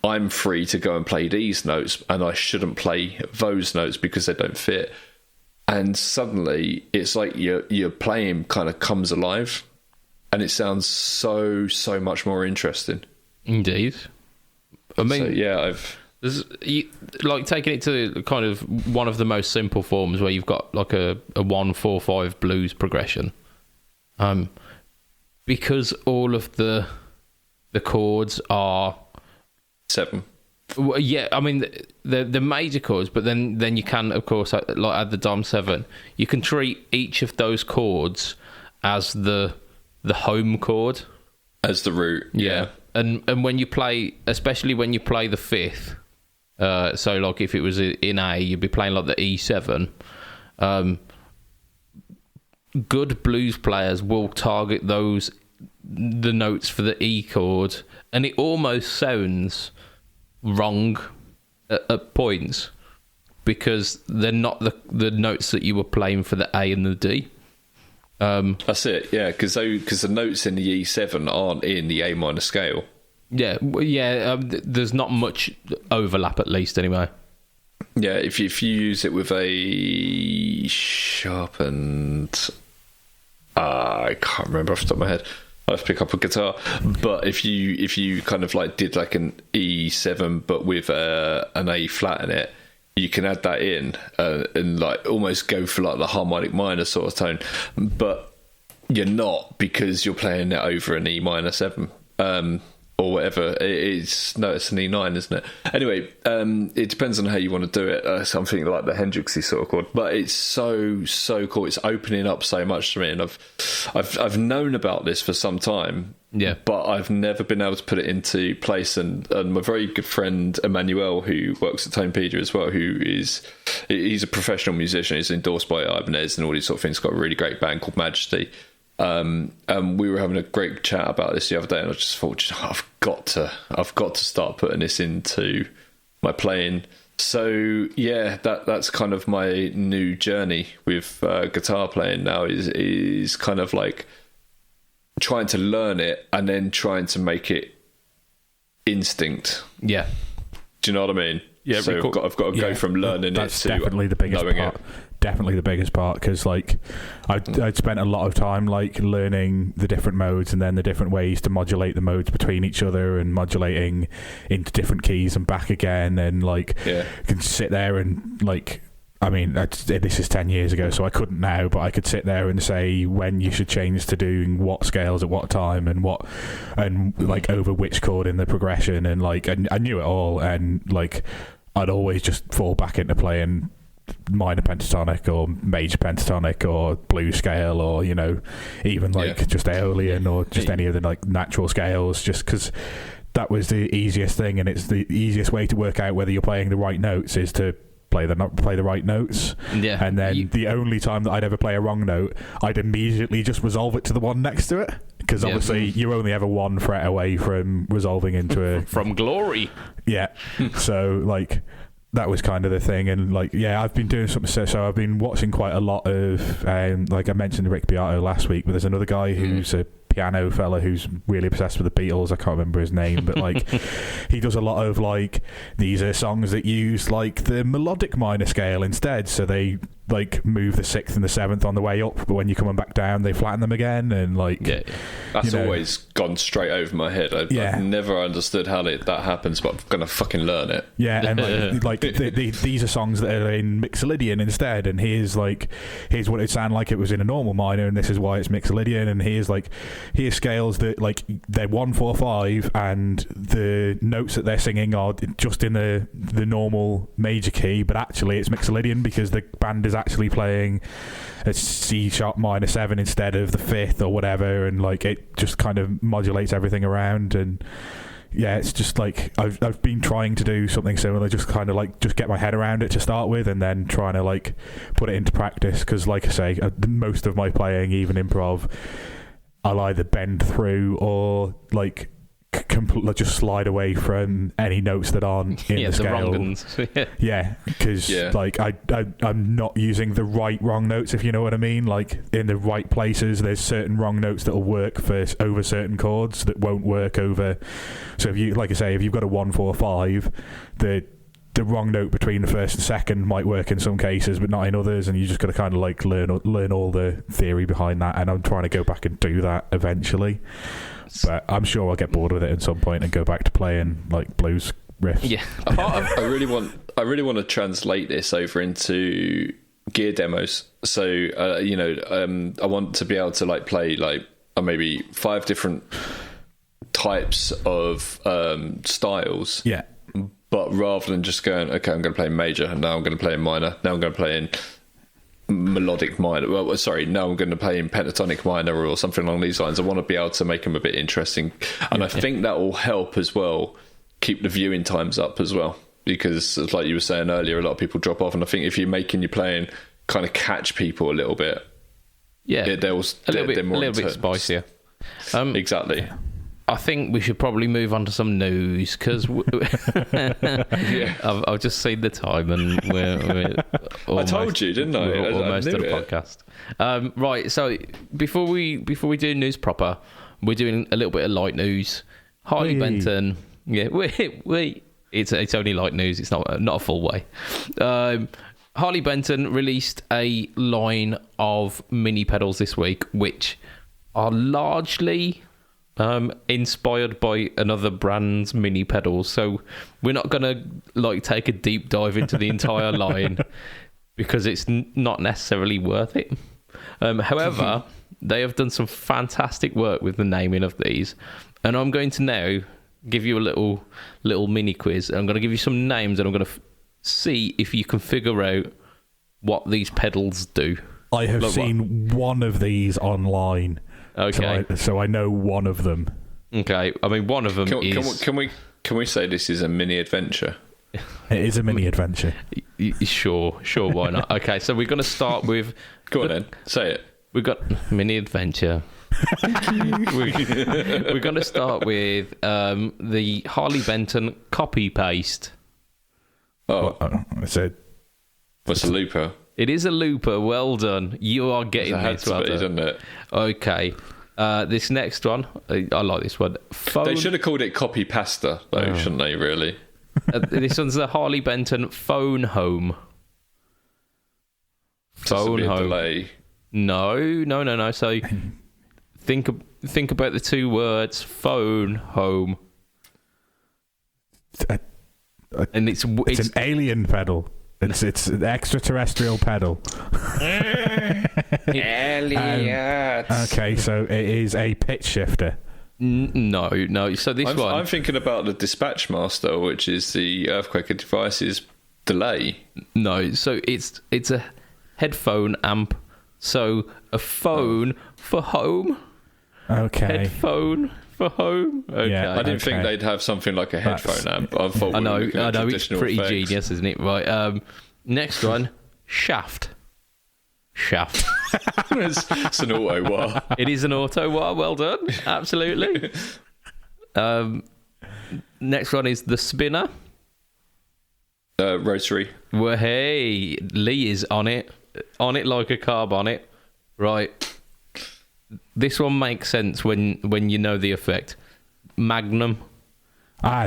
I'm free to go and play these notes, and I shouldn't play those notes because they don't fit. And suddenly it's like your playing kind of comes alive, and it sounds so much more interesting. Indeed. I mean, so, yeah, like taking it to kind of one of the most simple forms where you've got like a 1-4-5 blues progression, because all of the chords are 7. Well, yeah, I mean the major chords, but then you can of course like add the Dom 7. You can treat each of those chords as the home chord, as the root. Yeah. And when you play, especially when you play the 5th, so like if it was in A, you'd be playing like the E7. Good blues players will target the notes for the E chord, and it almost sounds wrong at points because they're not the notes that you were playing for the A and the D. That's it, yeah, because the notes in the E7 aren't in the A minor scale. Yeah, there's not much overlap, at least, anyway. Yeah, if you use it with a sharpened, I can't remember off the top of my head. I have to pick up a guitar, but if you kind of like did like an E7 but with an A flat in it, you can add that in and like almost go for like the harmonic minor sort of tone, but you're not, because you're playing it over an E minor 7 or whatever. It's an E9, isn't it? Anyway, it depends on how you want to do it. Something like the Hendrixy sort of chord, but it's so cool. It's opening up so much to me, and I've known about this for some time. Yeah, but I've never been able to put it into place. And my very good friend Emmanuel, who works at Tonepedia as well, he's a professional musician. He's endorsed by Ibanez and all these sort of things. Got a really great band called Majesty. And we were having a great chat about this the other day, and I just thought, I've got to start putting this into my playing. So yeah, that's kind of my new journey with guitar playing now. Is kind of like trying to learn it and then trying to make it instinct. Yeah. Do you know what I mean? Yeah. So I've got to go from learning it to definitely the biggest knowing part. it. Definitely the biggest part, because like I'd spent a lot of time like learning the different modes and then the different ways to modulate the modes between each other and modulating into different keys and back again, and like you can sit there and like, I mean, this is 10 years ago, so I couldn't now, but I could sit there and say when you should change to doing what scales at what time and like over which chord in the progression, and like I knew it all, and like I'd always just fall back into playing minor pentatonic or major pentatonic or blues scale, or you know, even like just Aeolian or just any of the like natural scales, just because that was the easiest thing, and it's the easiest way to work out whether you're playing the right notes is to play the right notes. Yeah. And then the only time that I'd ever play a wrong note, I'd immediately just resolve it to the one next to it, because obviously you're only ever one fret away from resolving into a from glory. Yeah. So like that was kind of the thing, and like I've been doing something. So I've been watching quite a lot of like I mentioned Rick Beato last week, but there's another guy who's a piano fella who's really obsessed with the Beatles. I can't remember his name, but like he does a lot of like, these are songs that use like the melodic minor scale instead, so they like move the 6th and the 7th on the way up, but when you're coming back down they flatten them again, and like that's always gone straight over my head. I've never understood how that happens, but I'm gonna fucking learn it. And like these are songs that are in Mixolydian instead, and here's what it sounded like it was in a normal minor, and this is why it's Mixolydian, and here's scales that like they're 1-4-5, and the notes that they're singing are just in the normal major key, but actually it's Mixolydian because the band is actually playing a C sharp minor 7 instead of the 5th or whatever, and like it just kind of modulates everything around. And it's just like I've been trying to do something similar, just kind of like just get my head around it to start with, and then trying to like put it into practice, because like I say, most of my playing, even improv, I'll either bend through or like completely just slide away from any notes that aren't in the scale. Wrong ones. Because like I'm not using the wrong notes, if you know what I mean. Like in the right places, there's certain wrong notes that'll work for over certain chords that won't work over. So if you, like I say, if you've got a 1-4-5, the wrong note between the first and second might work in some cases, but not in others, and you just got to kind of like learn all the theory behind that. And I'm trying to go back and do that eventually, but I'm sure I'll get bored with it at some point and go back to playing like blues riffs. Yeah, I really want to translate this over into gear demos. So I want to be able to like play like maybe 5 different types of styles. Yeah. But rather than just going, okay, I'm going to play major, and now I'm going to play in minor, now I'm going to play in melodic minor. Well, sorry, now I'm going to play in pentatonic minor or something along these lines. I want to be able to make them a bit interesting. And I think that will help as well, keep the viewing times up as well. Because, like you were saying earlier, a lot of people drop off. And I think if you're making your playing kind of catch people a little bit, they're a little bit spicier. Exactly. I think we should probably move on to some news, because I've just seen the time, and we're almost, I told you, didn't I? We're almost at the podcast. Right, so before we do news proper, we're doing a little bit of light news. Harley Benton, it's only light news. It's not a full way. Harley Benton released a line of mini pedals this week, which are largely inspired by another brand's mini pedals, so we're not gonna like take a deep dive into the entire line because it's not necessarily worth it. However, they have done some fantastic work with the naming of these, and I'm going to now give you a little mini quiz. I'm going to give you some names, and I'm going to see if you can figure out what these pedals do. I have seen one of these online. Okay, so I know one of them. Okay, I mean one of them is. Can we say this is a mini adventure? It is a mini adventure. Sure, why not? Okay, so we're going to start with. Go on then, say it. We've got mini adventure. We're going to start with the Harley Benton copy paste. It's a looper. It is a looper. Well done. You are getting this, well done. Isn't it? Okay. This next one, I like this one. They should have called it copy pasta, though, shouldn't they? Really. This one's the Harley Benton phone home. Phone home. Delay. No. So think about the 2 words phone home. And it's an alien pedal. It's an extraterrestrial pedal. Aliens. Okay, so it is a pitch shifter. No. So this one, I'm thinking about the Dispatch Master, which is the Earthquaker Devices delay. No, so it's a headphone amp. So a phone for home. Okay. Headphone for home. Okay. Yeah, I didn't think they'd have something like a headphone amp. I know, it's pretty genius, isn't it? Right. Next one, shaft. It's an auto wah. It is an auto wah. Well done. Absolutely. Next one is the spinner. Rotary. Well, hey, Lee is on it like a car bonnet. Right. This one makes sense when you know the effect. Magnum.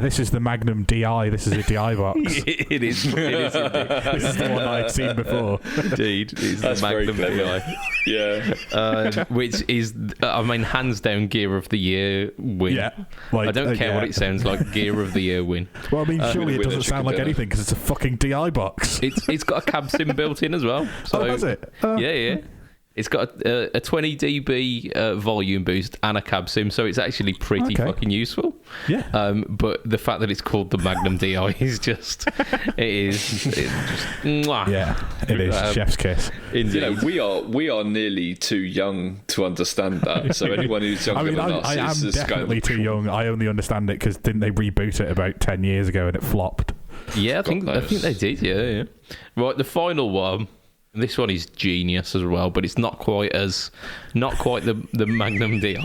This is the Magnum DI. This is a DI box. It is. Indeed. This is the one I'd seen before. Indeed. It's That's the Magnum DI. Yeah. Which is, hands down, Gear of the Year win. Yeah. I don't care what it sounds like. Gear of the Year win. Well, surely it doesn't sound like anything because it's a fucking DI box. It's got a cab sim built in as well. So, has it? Yeah. It's got a 20 dB volume boost and a cab sim, so it's actually pretty fucking useful. Yeah. But the fact that it's called the Magnum DI is just, it's just, mwah. Yeah, it is. Chef's kiss. Indeed. We are nearly too young to understand that. So anyone who's younger than us I am is definitely too young. I only understand it because didn't they reboot it about 10 years ago and it flopped? Yeah, I think they did. Yeah. Right, the final one. This one is genius as well, but it's not quite the Magnum DI.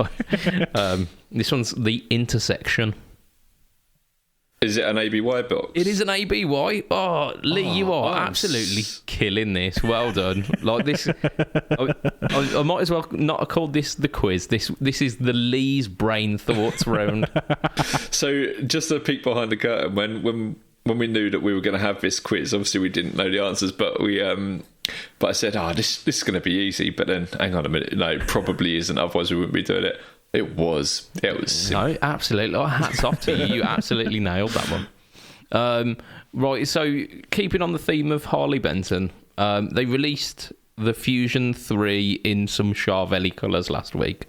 This one's the intersection. Is it an ABY box? It is an ABY. Oh, Lee, you are absolutely killing this. Well done. Like this, I might as well not have called this the quiz. This is the Lee's brain thoughts round. So, just a peek behind the curtain. When we knew that we were going to have this quiz, obviously we didn't know the answers, but I said, this is going to be easy. But then, hang on a minute, no, it probably isn't. Otherwise, we wouldn't be doing it. It was. No, absolutely. Oh, hats off to you. You absolutely nailed that one. Right, so keeping on the theme of Harley Benton, they released the Fusion 3 in some Charvelli colours last week,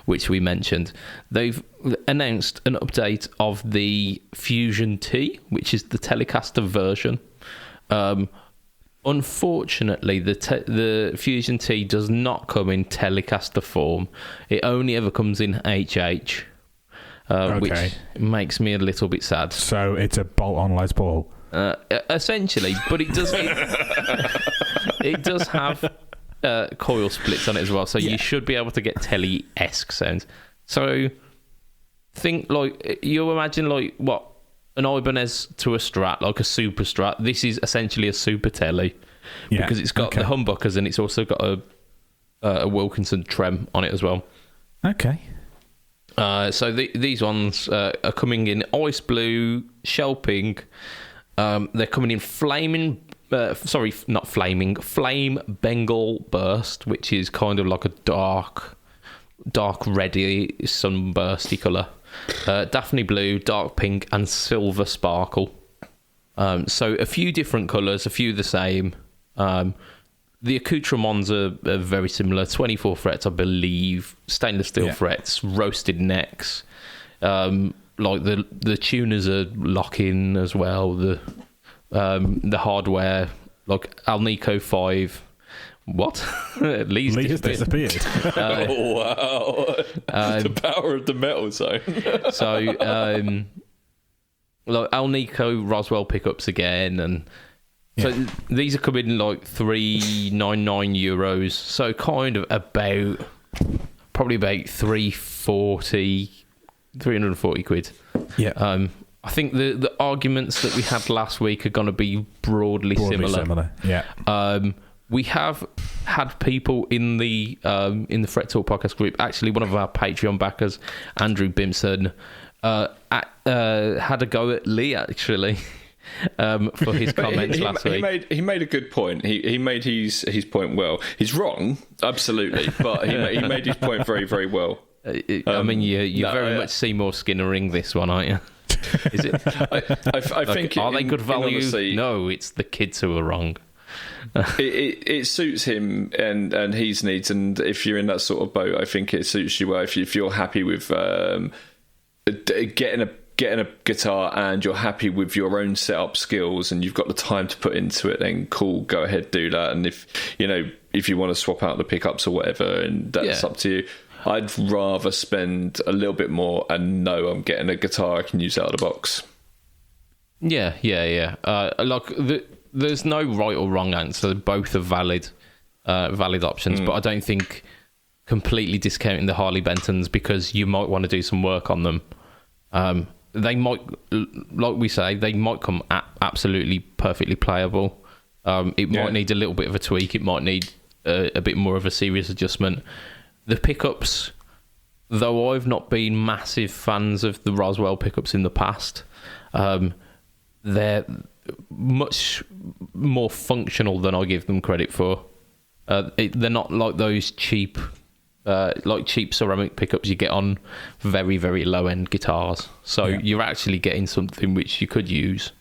which we mentioned. They've announced an update of the Fusion T, which is the Telecaster version. Unfortunately, the Fusion T does not come in Telecaster form. It only ever comes in HH, which makes me a little bit sad. So it's a bolt-on Les Paul. Essentially, but it does. It does have coil splits on it as well, so you should be able to get Tele-esque sounds. So think you imagine what an Ibanez to a Strat, like a Super Strat. This is essentially a Super Tele because it's got the humbuckers and it's also got a Wilkinson trem on it as well. Okay. So these ones are coming in ice blue, shell pink. They're coming in flame Bengal burst, which is kind of like a dark reddy sunbursty colour. Daphne blue, dark pink, and silver sparkle. So a few different colours, a few the same. The accoutrements are very similar. 24 frets, I believe. Stainless steel frets, roasted necks. Like the tuners are lock-in as well. The hardware, like Alnico 5. What? Lee's disappeared. Wow. The power of the metal zone. So, like Alnico Roswell pickups again, and so these are coming like €399. So kind of probably about 340 quid. Yeah. I think the arguments that we had last week are going to be broadly similar. Yeah. We have had people in the Fret Talk podcast group. Actually, one of our Patreon backers, Andrew Bimson, had a go at Lee actually for his comments last week. He made a good point. He made his point well. He's wrong, absolutely, but he made his point very, very well. I mean, you very much Seymour Skinnering this one, aren't you? Is it? I think. Are they good value? No, it's the kids who are wrong. it suits him and his needs, and if you're in that sort of boat, I think it suits you well. If you're happy with getting a guitar and you're happy with your own setup skills and you've got the time to put into it, then cool, go ahead, do that. And if you want to swap out the pickups or whatever, and that's up to you. I'd rather spend a little bit more and know I'm getting a guitar I can use out of the box. Yeah. Like there's no right or wrong answer. Both are valid options, but I don't think completely discounting the Harley Bentons because you might want to do some work on them. They might, like we say, they might come absolutely perfectly playable. It might need a little bit of a tweak. It might need a bit more of a serious adjustment. The pickups, though I've not been massive fans of the Roswell pickups in the past, they're much more functional than I give them credit for. They're not like those cheap ceramic pickups you get on very, very low end guitars. So you're actually getting something which you could use.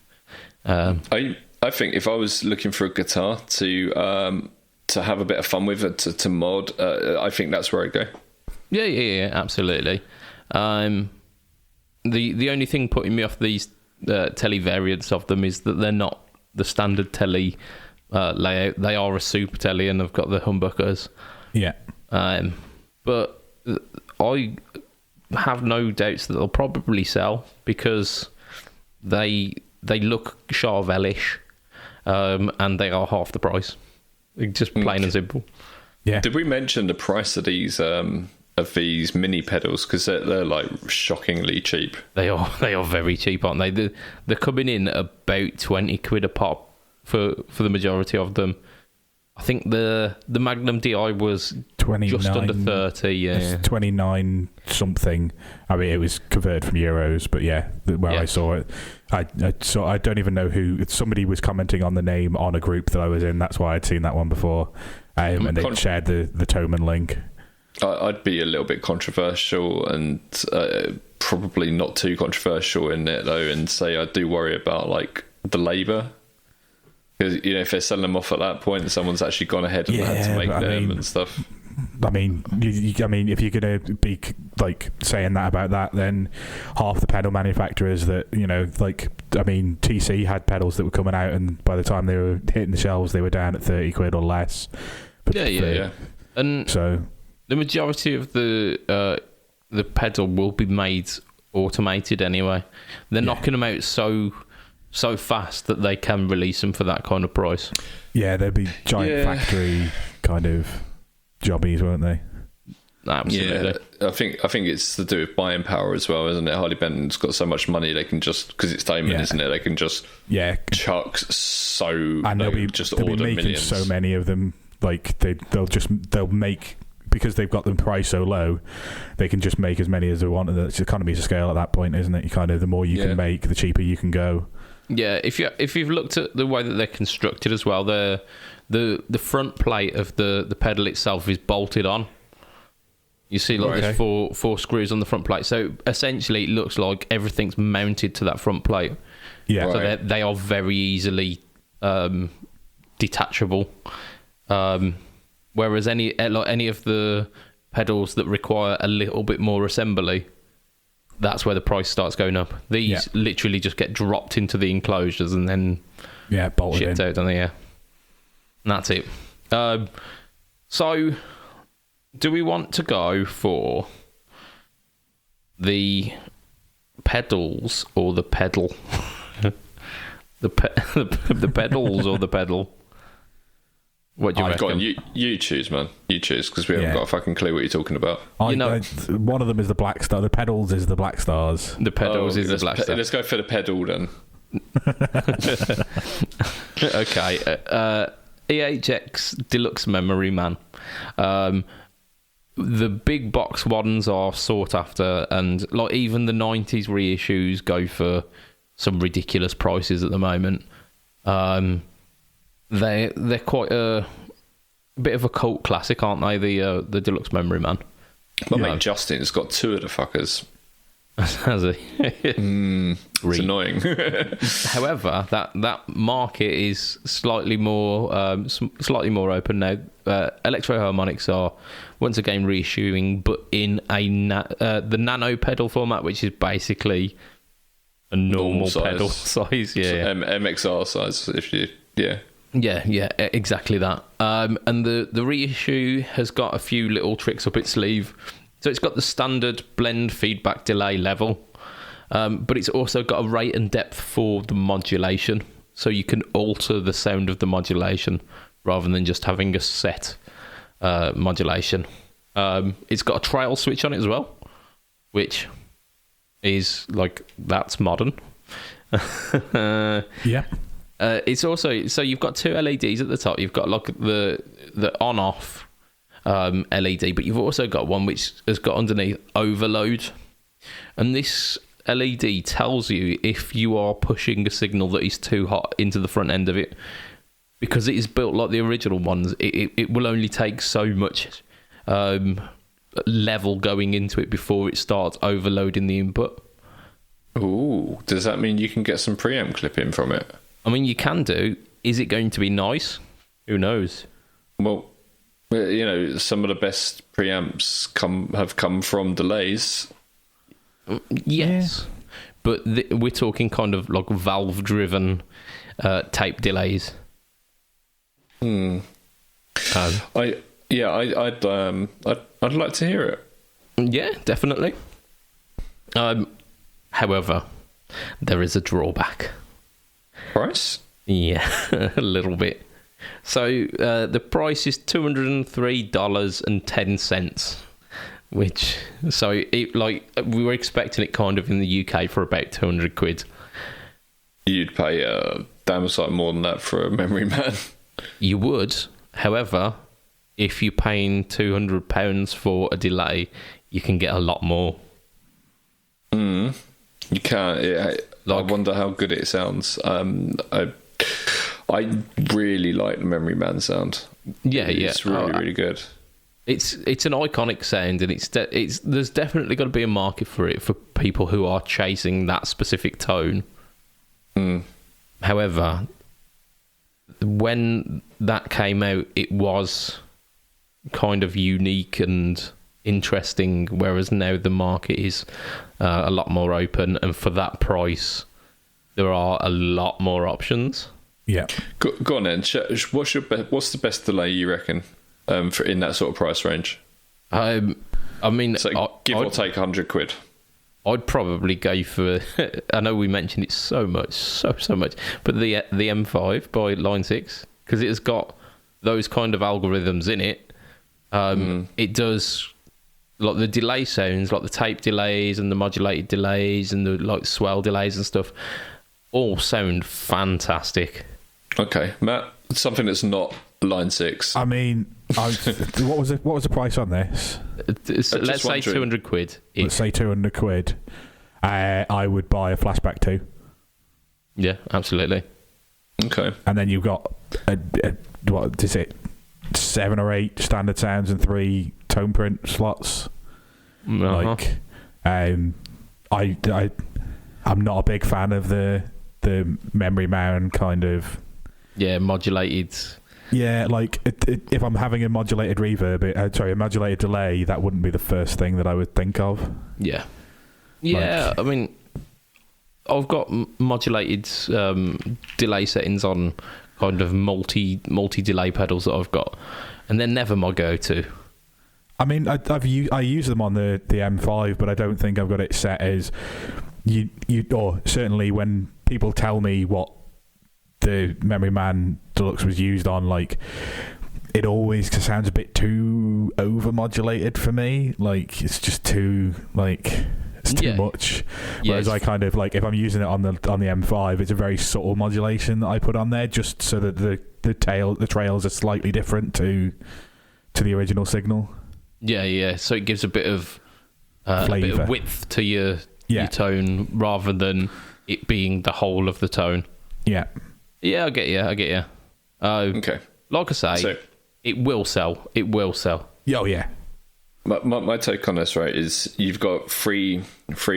I think if I was looking for a guitar to have a bit of fun with, to mod, I think that's where I go. Yeah, absolutely. The only thing putting me off these Tele variants of them is that they're not the standard Tele layout. They are a super Tele and they've got the humbuckers. Yeah. But I have no doubts that they'll probably sell because they look Charvel-ish, and they are half the price. Just plain and simple. Yeah. Did we mention the price of these mini pedals? Because they're like shockingly cheap. They are very cheap, aren't they? They're coming in at about 20 quid a pop for the majority of them. I think the Magnum DI was 29, just under 30. Yeah, it's 29 something. I mean, it was converted from euros, but I saw it, I don't even know who. Somebody was commenting on the name on a group that I was in. That's why I'd seen that one before, and they shared the Toman link. I'd be a little bit controversial and probably not too controversial in it though, and say I do worry about like the labour. Because if they're selling them off at that point, someone's actually gone ahead and had to make them and stuff. I mean, if you're going to be like saying that about that, then half the pedal manufacturers that TC had pedals that were coming out, and by the time they were hitting the shelves, they were down at 30 quid or less. But yeah. And so the majority of the pedal will be made automated anyway. They're knocking them out so fast that they can release them for that kind of price. Yeah, they'd be giant factory kind of jobbies, won't they? Absolutely. Yeah, I think it's to do with buying power as well, isn't it? Harley Benton's got so much money they can just, because it's Damon, isn't it? They can just chuck and they'll be making millions. So many of them. Like they'll make, because they've got them priced so low, they can just make as many as they want. It's economies of scale at that point, isn't it? You kind of, the more you can make, the cheaper you can go. Yeah, if you've looked at the way that they're constructed as well, the front plate of the pedal itself is bolted on. You see there's four screws on the front plate, so essentially it looks like everything's mounted to that front plate. Yeah, so they are very easily detachable. Whereas any of the pedals that require a little bit more assembly, that's where the price starts going up. These literally just get dropped into the enclosures and then bolted shipped out on the air. And that's it. So, do we want to go for the pedals or the pedal? the pedals or the pedal? What do you reckon? Go on, you choose, man. You choose, because we haven't got a fucking clue what you're talking about. One of them is the Black Star. The pedals is the Black Stars. The pedals is the Black Star. Let's go for the pedal then. Okay. EHX Deluxe Memory Man. The big box ones are sought after, and like even the 90s reissues go for some ridiculous prices at the moment. They're quite a bit of a cult classic, aren't they? The Deluxe Memory Man. My mate Justin's got two of the fuckers. Has he? It's annoying. However, that market is slightly more open now. Electro Harmonics are once again reissuing, but in the nano pedal format, which is basically a normal pedal size. Yeah, so MXR size. If you Yeah, exactly that. And the reissue has got a few little tricks up its sleeve. So it's got the standard blend feedback delay level, but it's also got a rate and depth for the modulation. so you can alter the sound of the modulation rather than just having a set modulation. It's got a trail switch on it as well, which is like, that's modern. Yeah. It's also, so you've got two LEDs at the top. You've got like the on-off LED, but you've also got one which has got underneath overload, and this LED tells you if you are pushing a signal that is too hot into the front end of it. Because it is built like the original ones, it will only take so much level going into it before it starts overloading the input. Ooh, does that mean you can get some preamp clipping from it? I mean, you can do. Is it going to be nice? Who knows? Well, you know, some of the best preamps have come from delays. Yes, but we're talking kind of like valve-driven tape delays. I'd like to hear it. Yeah, definitely. However, there is a drawback. Price? Yeah, a little bit. So the price is $203.10, which, so it, like, we were expecting it kind of in the UK for about 200 quid. You'd pay a damn sight more than that for a memory man. You would. However, if you're paying £200 for a delay, you can get a lot more. You can't. I wonder how good it sounds. I really like the memory man sound. It's really good. It's an iconic sound, and there's definitely got to be a market for it for people who are chasing that specific tone. However, when that came out, it was kind of unique and interesting, whereas now the market is a lot more open, and for that price there are a lot more options. Yeah. Go on then. What's the best delay you reckon for in that sort of price range? I mean, so give or take 100 quid. I'd probably go for. I know we mentioned it so much, but the M5 by Line 6, because it has got those kind of algorithms in it. It does like the delay sounds, like the tape delays and the modulated delays and the like swell delays and stuff, all sound fantastic. Okay, Matt, something that's not Line 6. I mean, what was the price on this? Let's say 200 quid. Let's say 200 quid. I would buy a Flashback 2. Yeah, absolutely. Okay. And then you've got what is it? 7 or 8 standard sounds and 3 tone print slots. Like, I'm not a big fan of the memory man kind of. Yeah, modulated. Yeah, like if I'm having a modulated reverb, a modulated delay, that wouldn't be the first thing that I would think of. Yeah. Yeah, I mean, I've got modulated delay settings on kind of multi delay pedals that I've got, and they're never my go-to. I mean, I use them on the M5, but I don't think I've got it set as or certainly when people tell me what the Memory Man Deluxe was used on, like, it always sounds a bit too over modulated for me. Like, it's just too, like, it's too much. Whereas I kind of, like, if I'm using it on the M5, it's a very subtle modulation that I put on there, just so that the trails are slightly different to the original signal. Yeah. So it gives a bit of width to your tone rather than it being the whole of the tone. Yeah. Yeah, I get you. Okay. Like I say, it will sell. Oh, yeah. My take on this, right, is you've got three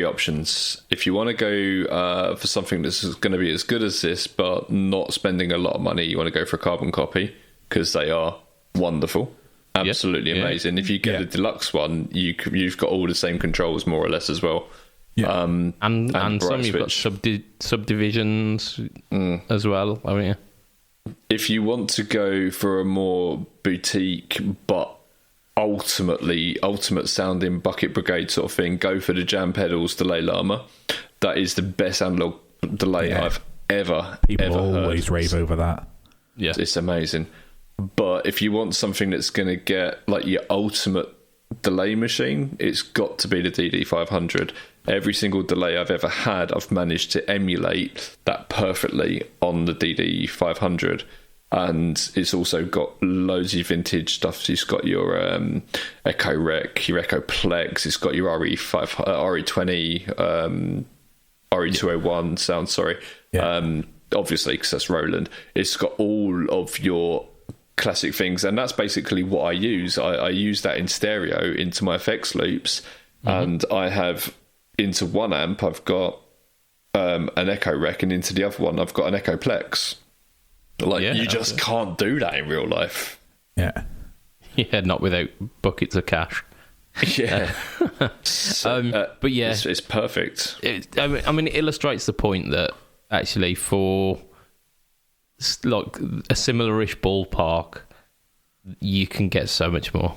options. If you want to go for something that's going to be as good as this, but not spending a lot of money, you want to go for a carbon copy, because they are wonderful. Absolutely amazing. If you get the deluxe one, you've got all the same controls, more or less, as well. Yeah. And some you've got subdivisions as well. I mean, if you want to go for a more boutique but ultimate sounding Bucket Brigade sort of thing, go for the Jam Pedals Delay Llama. That is the best analog delay I've ever always rave over that. Yeah, it's amazing. But if you want something that's going to get like your ultimate delay machine, it's got to be the DD500. Every single delay I've ever had, I've managed to emulate that perfectly on the DD500. And it's also got loads of vintage stuff. So it's got your Echo Rec, your Echo Plex. It's got your RE20, RE201 sound. Sorry, obviously because that's Roland. It's got all of your classic things, and that's basically what I use. I use that in stereo into my effects loops, and I have into one amp I've got an Echo Rec, and into the other one I've got an Echo Plex. Like, you just can't do that in real life. Yeah. Yeah, not without buckets of cash. Yeah. But yeah. It's perfect. I mean, it illustrates the point that actually for like a similar-ish ballpark, you can get so much more.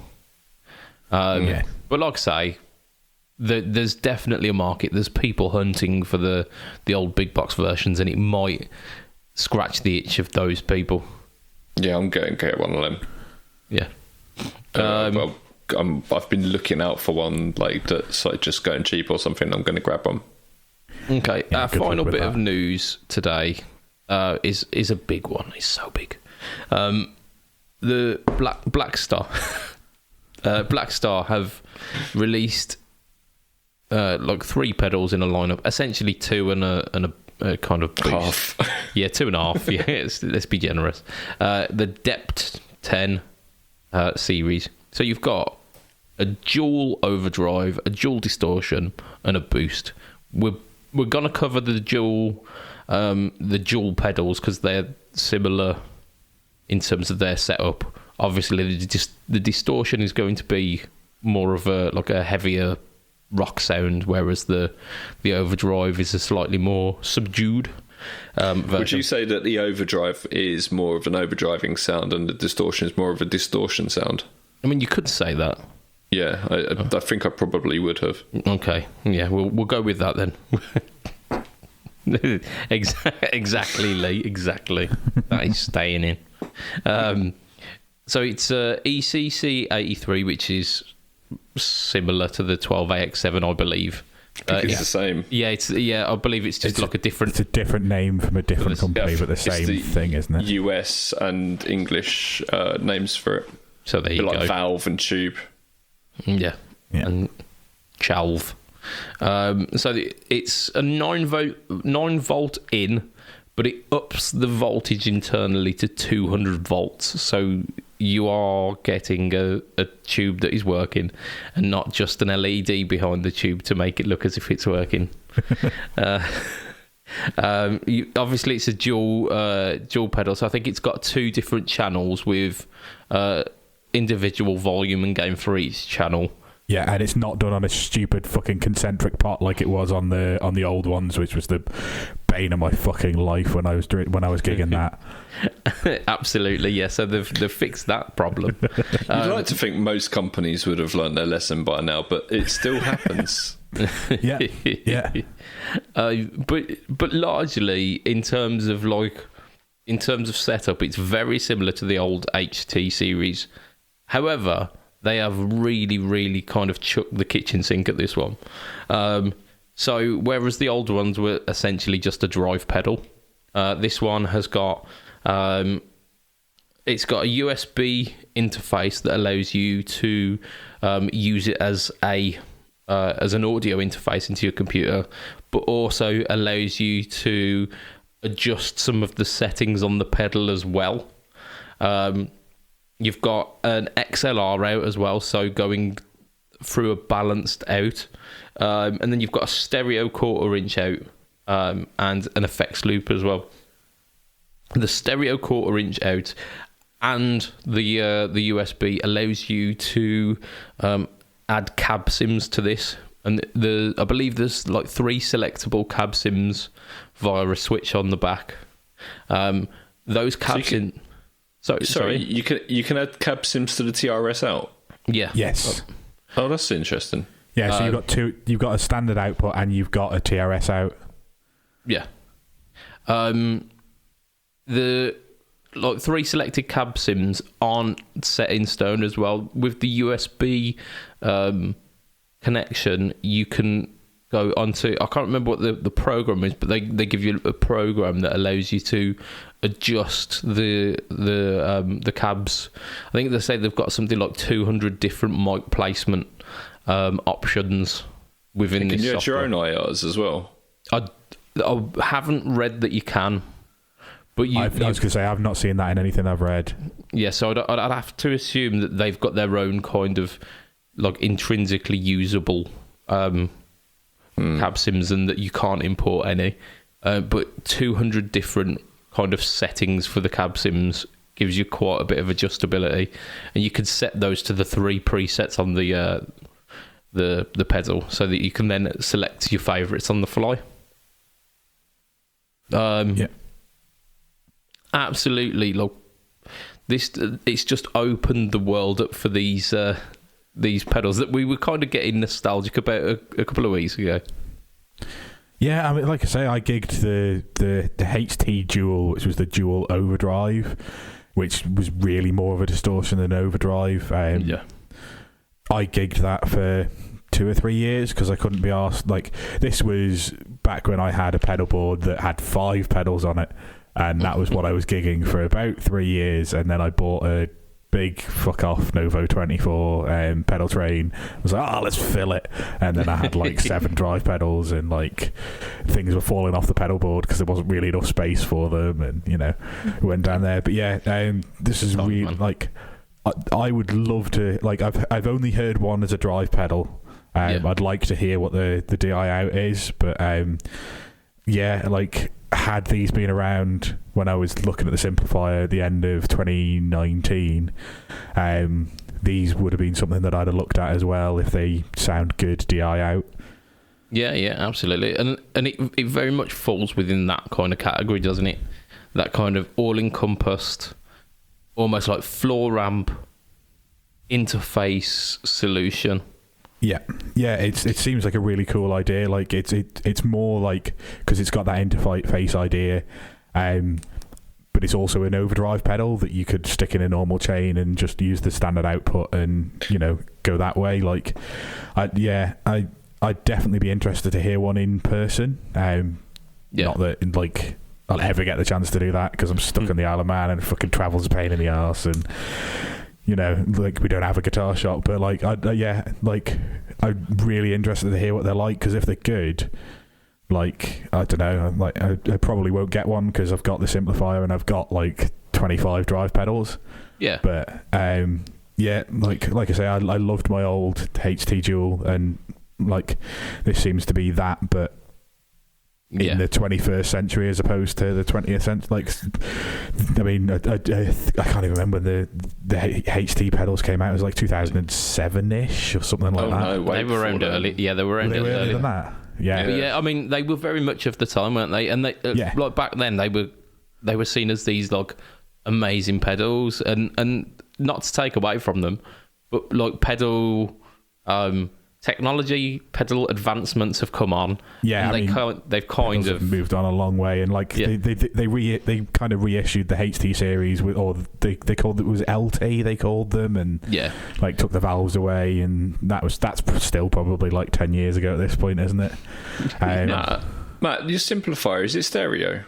But like I say, there's definitely a market. There's people hunting for the old big box versions, and it might scratch the itch of those people. Yeah, I'm going to get one of them. Yeah. Well, I've been looking out for one like that's like just going cheap or something. I'm going to grab one. Okay, Yeah, our good final luck with bit that. of news today is a big one. It's so big. The Black Star, Black Star have released like 3 pedals in a lineup. Essentially 2 and a kind of boost. Half. Yeah, 2.5. Yeah, let's be generous. The Depth 10 series. So you've got a dual overdrive, a dual distortion, and a boost. We're gonna cover the dual pedals because they're similar in terms of their setup. Obviously, the distortion is going to be more of a heavier rock sound, whereas the overdrive is a slightly more subdued version. Would you say that the overdrive is more of an overdriving sound and the distortion is more of a distortion sound? I mean, you could say that. Yeah, I think I probably would have. Okay, yeah, we'll go with that then. Exactly, Lee. Exactly. That is staying in. So it's ECC 83, which is similar to the 12AX7, I believe. I think it's the same. Yeah, I believe it's just like a different. It's a different name from a different company, but the same the thing, isn't it? US and English names for it. So there you go. Like valve and tube. Yeah. And chalv. So it's a 9 volt in, but it ups the voltage internally to 200 volts. So you are getting a tube that is working and not just an LED behind the tube to make it look as if it's working. Obviously, it's a dual pedal, so I think it's got 2 different channels with individual volume and gain for each channel. Yeah, and it's not done on a stupid fucking concentric pot like it was on the old ones, which was the bane of my fucking life when I was gigging that. Absolutely, yeah. So they've fixed that problem. You'd like to think most companies would have learned their lesson by now, but it still happens. Yeah. But largely in terms of setup, it's very similar to the old HT series. However, they have really, really kind of chucked the kitchen sink at this one. So whereas the old ones were essentially just a drive pedal, this one has got it's got a USB interface that allows you to use it as an audio interface into your computer, but also allows you to adjust some of the settings on the pedal as well. You've got an XLR out as well, so going through a balanced out. And then you've got a stereo 1/4 out and an effects loop as well. The stereo 1/4 out and the USB allows you to add cab sims to this. And I believe there's like 3 selectable cab sims via a switch on the back. Those cab sims... Sorry. You can add cab sims to the TRS out. Yeah. Yes. Oh, that's interesting. Yeah, so you've got a standard output and you've got a TRS out. Yeah. The 3 selected cab sims aren't set in stone as well. With the USB connection, you can go onto, I can't remember what the program is, but they give you a program that allows you to adjust the cabs. I think they say they've got something like 200 different mic placement options within this software. Can you add your own IRs as well? I haven't read that you can, but I was going to say I've not seen that in anything I've read. Yeah, so I'd have to assume that they've got their own kind of like intrinsically usable cab sims, and that you can't import any. But 200 different kind of settings for the cab sims gives you quite a bit of adjustability, and you can set those to the 3 presets on the pedal, so that you can then select your favourites on the fly. Yeah. Absolutely, look, it's just opened the world up for these pedals that we were kind of getting nostalgic about a couple of weeks ago. Yeah, I mean, like I say, I gigged the HT Dual, which was the dual overdrive, which was really more of a distortion than overdrive. Yeah, I gigged that for 2 or 3 years because I couldn't be asked. Like, this was back when I had a pedal board that had 5 pedals on it, and that was what I was gigging for about 3 years. And then I bought a big fuck off Novo 24 pedal train. I was like, let's fill it. And then I had like 7 drive pedals, and like things were falling off the pedal board because there wasn't really enough space for them, and we went down there. But yeah, this is really like, I would love to, like, I've only heard one as a drive pedal. I'd like to hear what the DI out is, but yeah, like, had these been around when I was looking at the simplifier at the end of 2019, these would have been something that I'd have looked at as well if they sound good DI out. Yeah, absolutely, and it very much falls within that kind of category, doesn't it? That kind of all-encompassed, almost like floor ramp interface solution. Yeah, it seems like a really cool idea. Like, it's more like, because it's got that interface idea, but it's also an overdrive pedal that you could stick in a normal chain and just use the standard output and go that way. Like, I'd definitely be interested to hear one in person. Not that like I'll ever get the chance to do that because I'm stuck in the Isle of Man and fucking travel's a pain in the arse, and like, we don't have a guitar shop. But like, I'm really interested to hear what they're like, because if they're good, like, I don't know, like, I probably won't get one because I've got the simplifier and I've got like 25 drive pedals. Yeah. But yeah, like I say, I loved my old HT Dual, and like, this seems to be that, but in the 21st century as opposed to the 20th century. Like, I mean, I can't even remember when the HT pedals came out. It was like 2007-ish or something like that. No, they were around early. Yeah, they were around earlier than that. Yeah. I mean, they were very much of the time, weren't they? And they, like, back then, they were seen as these like amazing pedals, and not to take away from them, but like pedal technology, pedal advancements have come on. Yeah, and they've kind of moved on a long way, and like they kind of reissued the HT series with, or they called it was LT. They called them, and like took the valves away, and that's still probably like 10 years ago at this point, isn't it? Matt, your simplifier, is it stereo?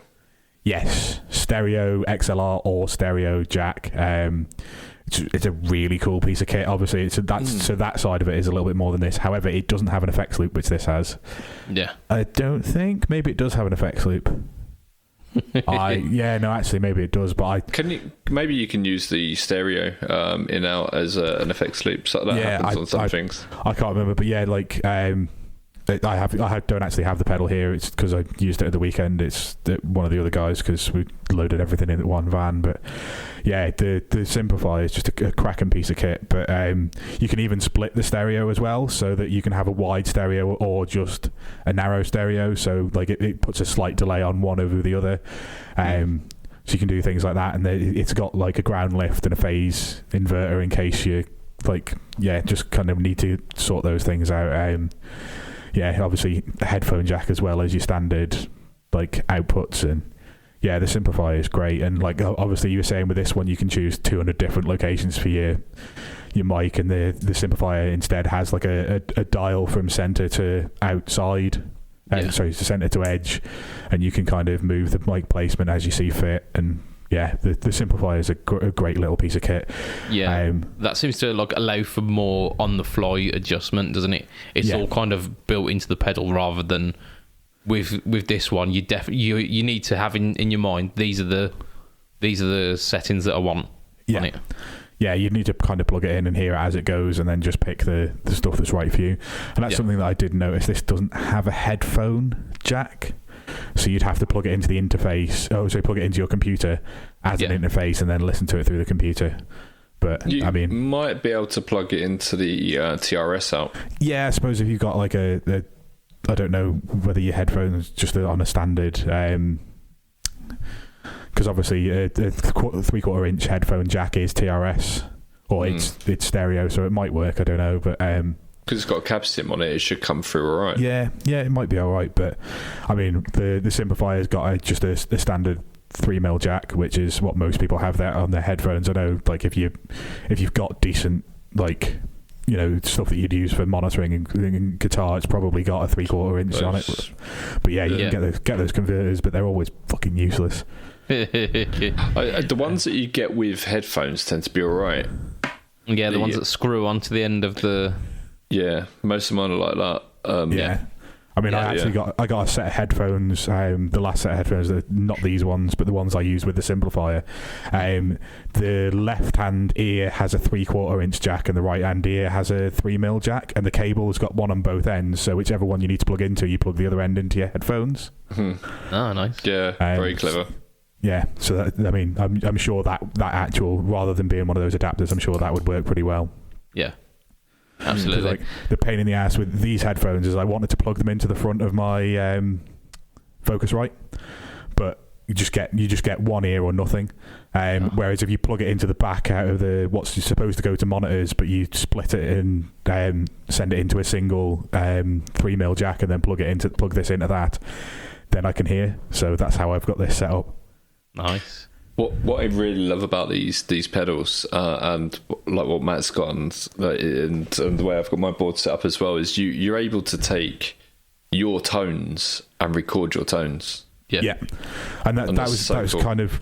Yes, stereo XLR or stereo jack. It's a really cool piece of kit. Obviously, so that side of it is a little bit more than this. However, it doesn't have an effects loop, which this has. Yeah. I don't think. Maybe it does have an effects loop. Actually, maybe it does. But maybe you can use the stereo in out as an effects loop. So that happens on some things. I can't remember, but yeah, like I don't actually have the pedal here. It's because I used it at the weekend. It's one of the other guys, because we loaded everything in one van. But yeah, the simplifier is just a cracking piece of kit. But you can even split the stereo as well, so that you can have a wide stereo or just a narrow stereo. So like it puts a slight delay on one over the other. So you can do things like that, and it's got like a ground lift and a phase inverter in case you just kind of need to sort those things out. Obviously a headphone jack as well as your standard like outputs, and Yeah, the simplifier is great, and like obviously you were saying with this one, you can choose 200 different locations for your mic, and the simplifier instead has like a dial from center to outside. Sorry, to center to edge, and you can kind of move the mic placement as you see fit. And yeah, the simplifier is a great little piece of kit. Yeah, that seems to like allow for more on the fly adjustment, doesn't it? It's all kind of built into the pedal rather than with this one. You you need to have in your mind these are the settings that I want on it. Yeah, you need to kind of plug it in and hear it as it goes, and then just pick the stuff that's right for you. And that's something that I did notice. This doesn't have a headphone jack, so you'd have to plug it into the interface. Plug it into your computer as an interface, and then listen to it through the computer. But you I mean, might be able to plug it into the TRS out. Yeah, I suppose if you've got like I don't know whether your headphones just on a standard. Because obviously a 3/4 inch headphone jack is TRS, or it's stereo, so it might work. I don't know, but because it's got a cab sim on it, it should come through all right. Yeah, it might be all right. But I mean, the simplifier's got just a standard 3mm jack, which is what most people have there on their headphones. I know, like if you've got decent like stuff that you'd use for monitoring and guitar, it's probably got a 3/4 inch on it. But yeah, you can get those converters, but they're always fucking useless. The ones that you get with headphones tend to be alright. Yeah, the ones that screw onto the end of the... Yeah, most of mine are like that. I mean, I got a set of headphones, the last set of headphones, not these ones, but the ones I use with the simplifier. The left-hand ear has a 3/4 inch jack, and the right-hand ear has a 3mm jack, and the cable's got one on both ends, so whichever one you need to plug into, you plug the other end into your headphones. Oh, nice. Yeah, very clever. Yeah, so that, I mean, I'm sure that actual, rather than being one of those adapters, I'm sure that would work pretty well. Yeah, absolutely. Like the pain in the ass with these headphones is I wanted to plug them into the front of my Focusrite, but you just get one ear or nothing. Whereas if you plug it into the back out of what's supposed to go to monitors, but you split it and send it into a single 3mm jack, and then plug this into that, then I can hear. So that's how I've got this set up. Nice. What I really love about these pedals and like what Matt's got and the way I've got my board set up as well is you're able to take your tones and record your tones. Yeah. And that was cool. Kind of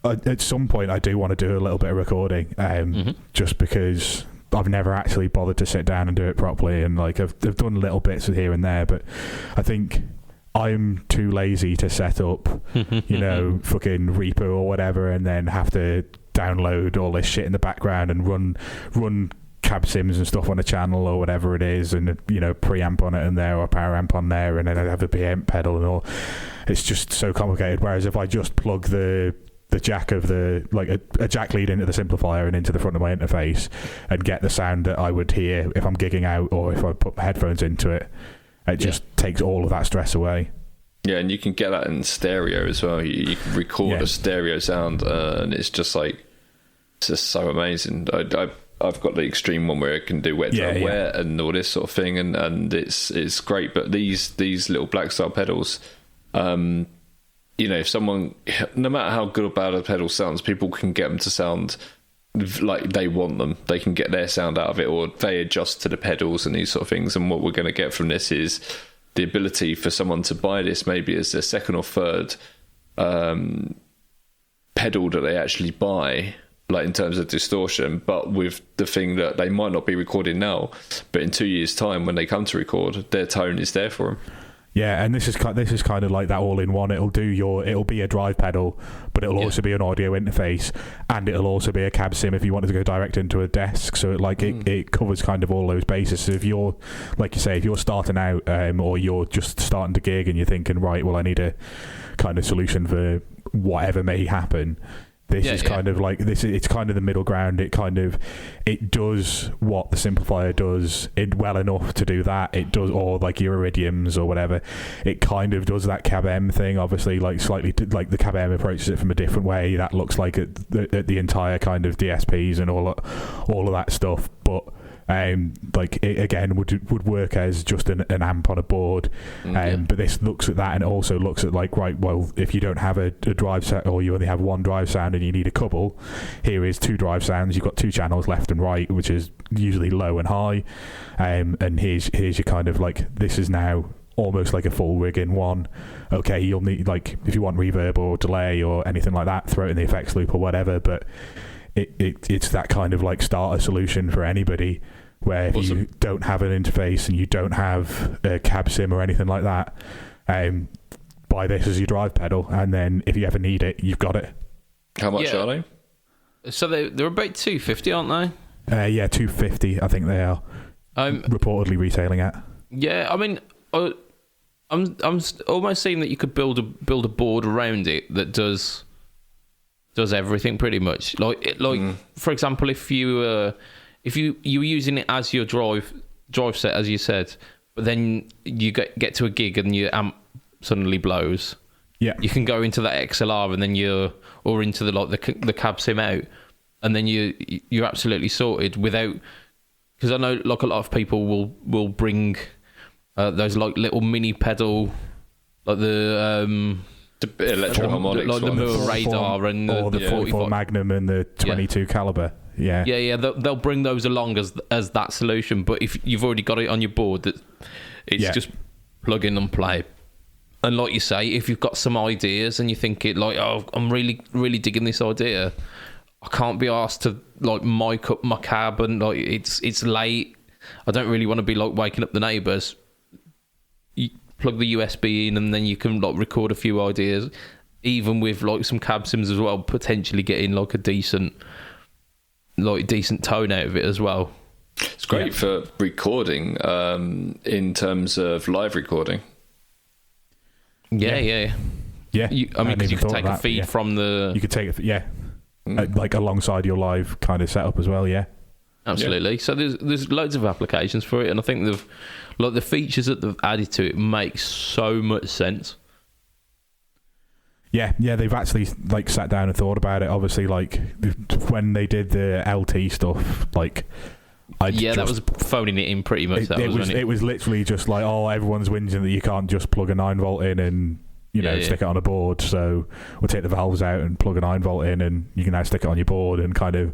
at some point I do want to do a little bit of recording, just because I've never actually bothered to sit down and do it properly, and like I've done little bits here and there, but I think I'm too lazy to set up, fucking Reaper or whatever, and then have to download all this shit in the background and run cab sims and stuff on a channel or whatever it is, and preamp on it and there, or power amp on there, and then I have a preamp pedal and all. It's just so complicated. Whereas if I just plug the jack of a jack lead into the simplifier and into the front of my interface and get the sound that I would hear if I'm gigging out or if I put my headphones into it, it just takes all of that stress away. Yeah, and you can get that in stereo as well. You can record a stereo sound, and it's just so amazing. I've got the extreme one where I can do wet dry wet and all this sort of thing, and it's great. But these little black style pedals, if someone, no matter how good or bad a pedal sounds, people can get them to sound like they want them. They can get their sound out of it, or they adjust to the pedals and these sort of things. And what we're going to get from this is the ability for someone to buy this maybe as their second or third pedal that they actually buy, like in terms of distortion, but with the thing that they might not be recording now, but in 2 years' time when they come to record, their tone is there for them. Yeah, and this is kind of like that all-in-one. It'll be a drive pedal, but it'll also be an audio interface, and it'll also be a cab sim if you wanted to go direct into a desk. So it covers kind of all those bases. So if you're, like you say, if you're starting out or you're just starting to gig and you're thinking, right, well, I need a kind of solution for whatever may happen. This is kind of like this. It's kind of the middle ground. It does what the simplifier does well enough to do that. It does, or like your Iridiums or whatever. It kind of does that cab M thing. Obviously, like slightly like the cab M approaches it from a different way. That looks like at the entire kind of DSPs and all of that stuff. But like it again would work as just an amp on a board. But this looks at that and also looks at like, right, well, if you don't have a drive set or you only have one drive sound and you need a couple, here is 2 drive sounds. You've got 2 channels left and right, which is usually low and high. And here's your kind of like, this is now almost like a full rig in one. Okay, you'll need, like, if you want reverb or delay or anything like that, throw it in the effects loop or whatever, but it's that kind of like starter solution for anybody, where if you don't have an interface and you don't have a cab sim or anything like that, buy this as your drive pedal, and then if you ever need it, you've got it. How much are they? So they're about $250, aren't they? Yeah, $250 I think they are reportedly retailing at. Yeah, I mean, I'm almost seeing that you could build a board around it that does everything pretty much. Like for example, if you were using it as your drive set, as you said, but then you get to a gig and your amp suddenly blows. Yeah, you can go into that XLR and then or into the cab sim out, and then you're absolutely sorted without. Because I know like a lot of people will bring those like little mini pedal, like the electro harmonics, like the Moog radar and the 44 Magnum and the 22 caliber. Yeah. They'll bring those along as that solution. But if you've already got it on your board, that it's just plug in and play. And like you say, if you've got some ideas and you think it like, oh, I'm really really digging this idea, I can't be asked to like mic up my cab and like it's late. I don't really want to be like waking up the neighbours. You plug the USB in and then you can like record a few ideas, even with like some cab sims as well, potentially getting like a decent tone out of it as well. It's great for recording, in terms of live recording. Yeah. I mean, because you could take a feed from the. You could take it, like alongside your live kind of setup as well. Yeah, absolutely. So there's loads of applications for it, and I think the features that they've added to it makes so much sense. Yeah, they've actually like sat down and thought about it. Obviously, like when they did the LT stuff, like that was phoning it in pretty much. It was literally just like, oh, everyone's whinging that you can't just plug a 9-volt in and stick it on a board. So we'll take the valves out and plug a 9-volt in, and you can now stick it on your board. And kind of,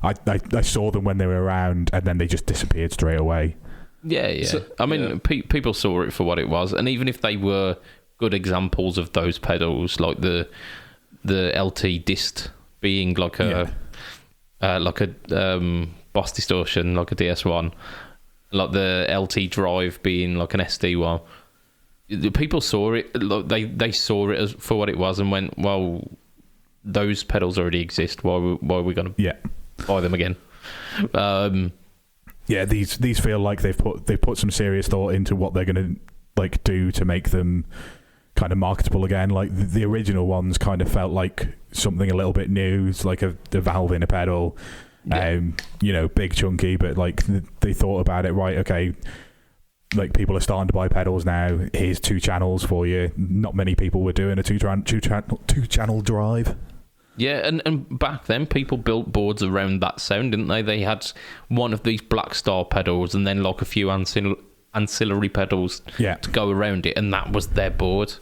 I saw them when they were around, and then they just disappeared straight away. Yeah. So, I mean, people saw it for what it was, and even if they were good examples of those pedals, like the LT dist being like a Boss distortion, like a DS1, like the LT drive being like an SD one. The people saw it, they saw it as for what it was and went, well, those pedals already exist. Why are we going to buy them again? These feel like they've put some serious thought into what they're going to like do to make them kind of marketable again. Like the original ones kind of felt like something a little bit new. It's like a valve in a pedal, big chunky, but like they thought about it, right? Okay, like people are starting to buy pedals now. Here's 2 channels for you. Not many people were doing a two channel drive. Yeah, and back then people built boards around that sound, didn't they? They had one of these Black Star pedals and then like a few ancillary pedals to go around it, and that was their board.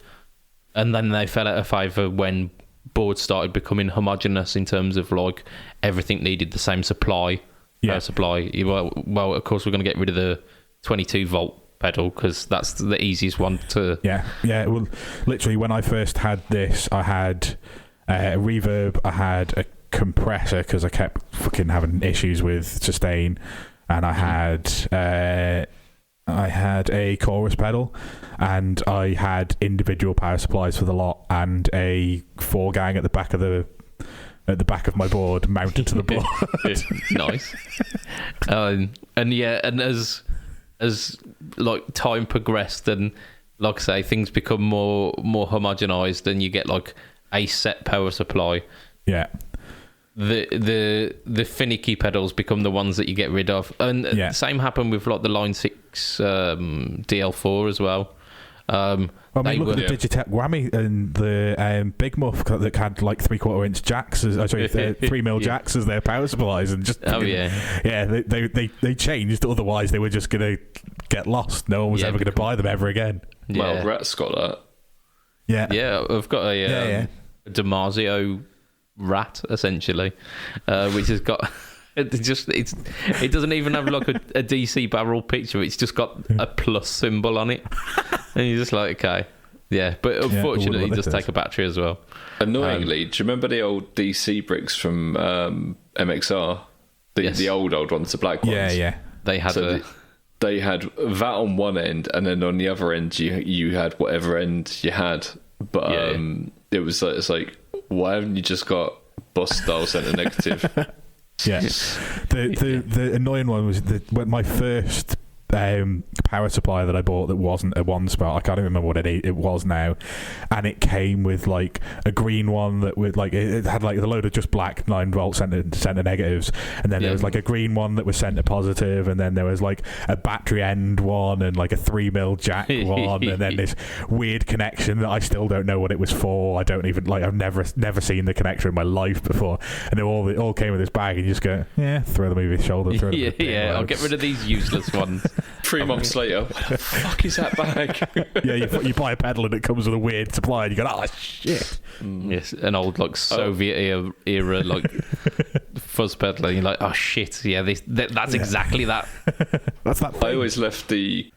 And then they fell out of favour when boards started becoming homogenous in terms of like everything needed the same supply. Well, of course we're going to get rid of the 22 volt pedal because that's the easiest one to. Well, literally when I first had this, I had a reverb, I had a compressor because I kept fucking having issues with sustain, and I had a chorus pedal, and I had individual power supplies for the lot, and a 4-gang at the back of my board mounted to the board. Nice. And as like time progressed and like I say, things become more homogenized, and you get like a set power supply. Yeah. The finicky pedals become the ones that you get rid of, and the same happened with like the Line 6 DL4 as well. Look at the Digitech Whammy and the Big Muff that had like 3/4 inch jacks, 3mm jacks as their power supplies, and just they changed. Otherwise, they were just going to get lost. No one was ever going to buy them ever again. Well, Rat's got that. Yeah, I've got a Damasio Rat essentially, which has got. It doesn't even have like a DC barrel picture. It's just got a plus symbol on it, and you're just like, okay, yeah. But unfortunately, it does take a battery as well. Annoyingly, do you remember the old DC bricks from MXR? The old ones, the black ones. Yeah. They had they had that on one end, and then on the other end, you had whatever end you had. But it was like, it's like, why haven't you just got boss style center negative? Yes, the annoying one was when my first power supply that I bought that wasn't a one spot. I can't even remember what it was now, and it came with like a green one that would like it had like a load of just black 9-volt center negatives, and then there was like a green one that was center positive, and then there was like a battery end one and like a 3mm jack one, and then this weird connection that I still don't know what it was for. I don't even like I've never seen the connector in my life before, and it all came with this bag, and you just go throw them over your shoulder. I'll get rid of these useless ones. 3 months later, what the fuck is that bag? You buy a pedal and it comes with a weird supply, and you go, oh shit. Yes, an old like Soviet era like fuzz pedal, and you're like, oh shit, that's exactly that. That's that. I always left the.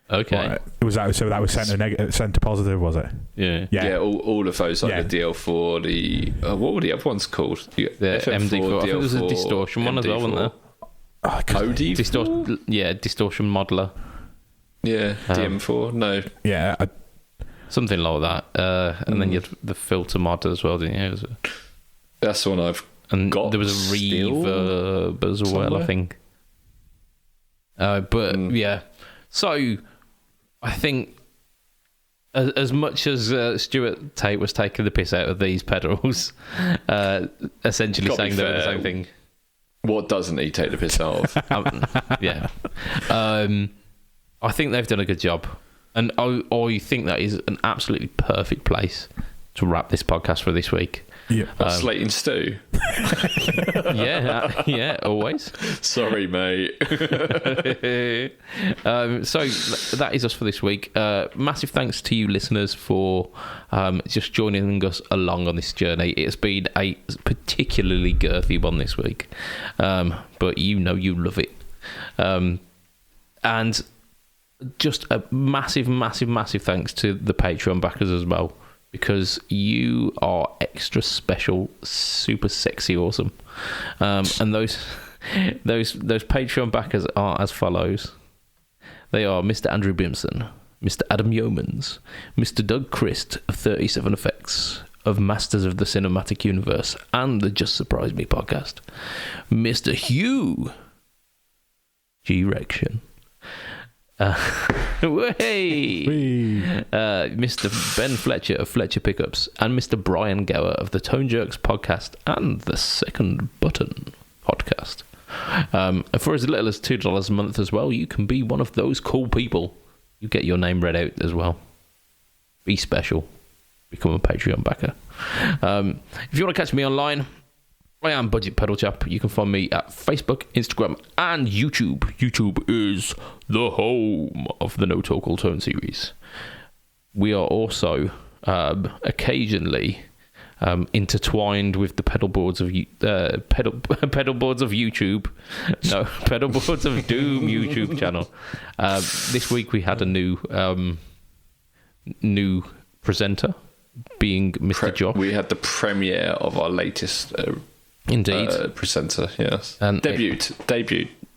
Okay. Right. That was center positive, was it? Yeah. All of those, like the DL4, the what were the other ones called? The FM4, MD4. I think there was a distortion one as well, wasn't there? OD? Distortion modeler. Yeah, DM4. No. Yeah. Something like that. And then you had the filter mod as well, didn't you? That's the one I've got. There was a reverb as well, I think. So I think as much as Stuart Tate was taking the piss out of these pedals, essentially saying they were the same thing. What doesn't he take the piss out of? I think they've done a good job, and I think that is an absolutely perfect place to wrap this podcast for this week. Yeah, Slate and Stew. Always. Sorry, mate. So that is us for this week. Massive thanks to you listeners for just joining us along on this journey. It's been a particularly girthy one this week, but you love it. And just a massive thanks to the Patreon backers as well, because you are extra special, super sexy, awesome. And those Patreon backers are as follows. They are Mr. Andrew Bimson, Mr. Adam Yeomans, Mr. Doug Christ of 37 Effects, of Masters of the Cinematic Universe and the Just Surprise Me podcast, Mr. Hugh G-Rection, Mr. Ben Fletcher of Fletcher Pickups, and Mr. Brian Gower of the Tone Jerks podcast and the Second Button podcast. And for as little as $2 a month as well, you can be one of those cool people. You get your name read out as well. Be special. Become a Patreon backer. If you want to catch me online, I am BudgetPedalChap. You can find me at Facebook, Instagram, and YouTube. YouTube is the home of the No Talk All Tone series. We are also occasionally intertwined with the pedal boards of YouTube. No, pedal boards of Doom YouTube channel. This week we had a new presenter, being Mr. Josh. We had the premiere of our latest presenter, yes. And debut.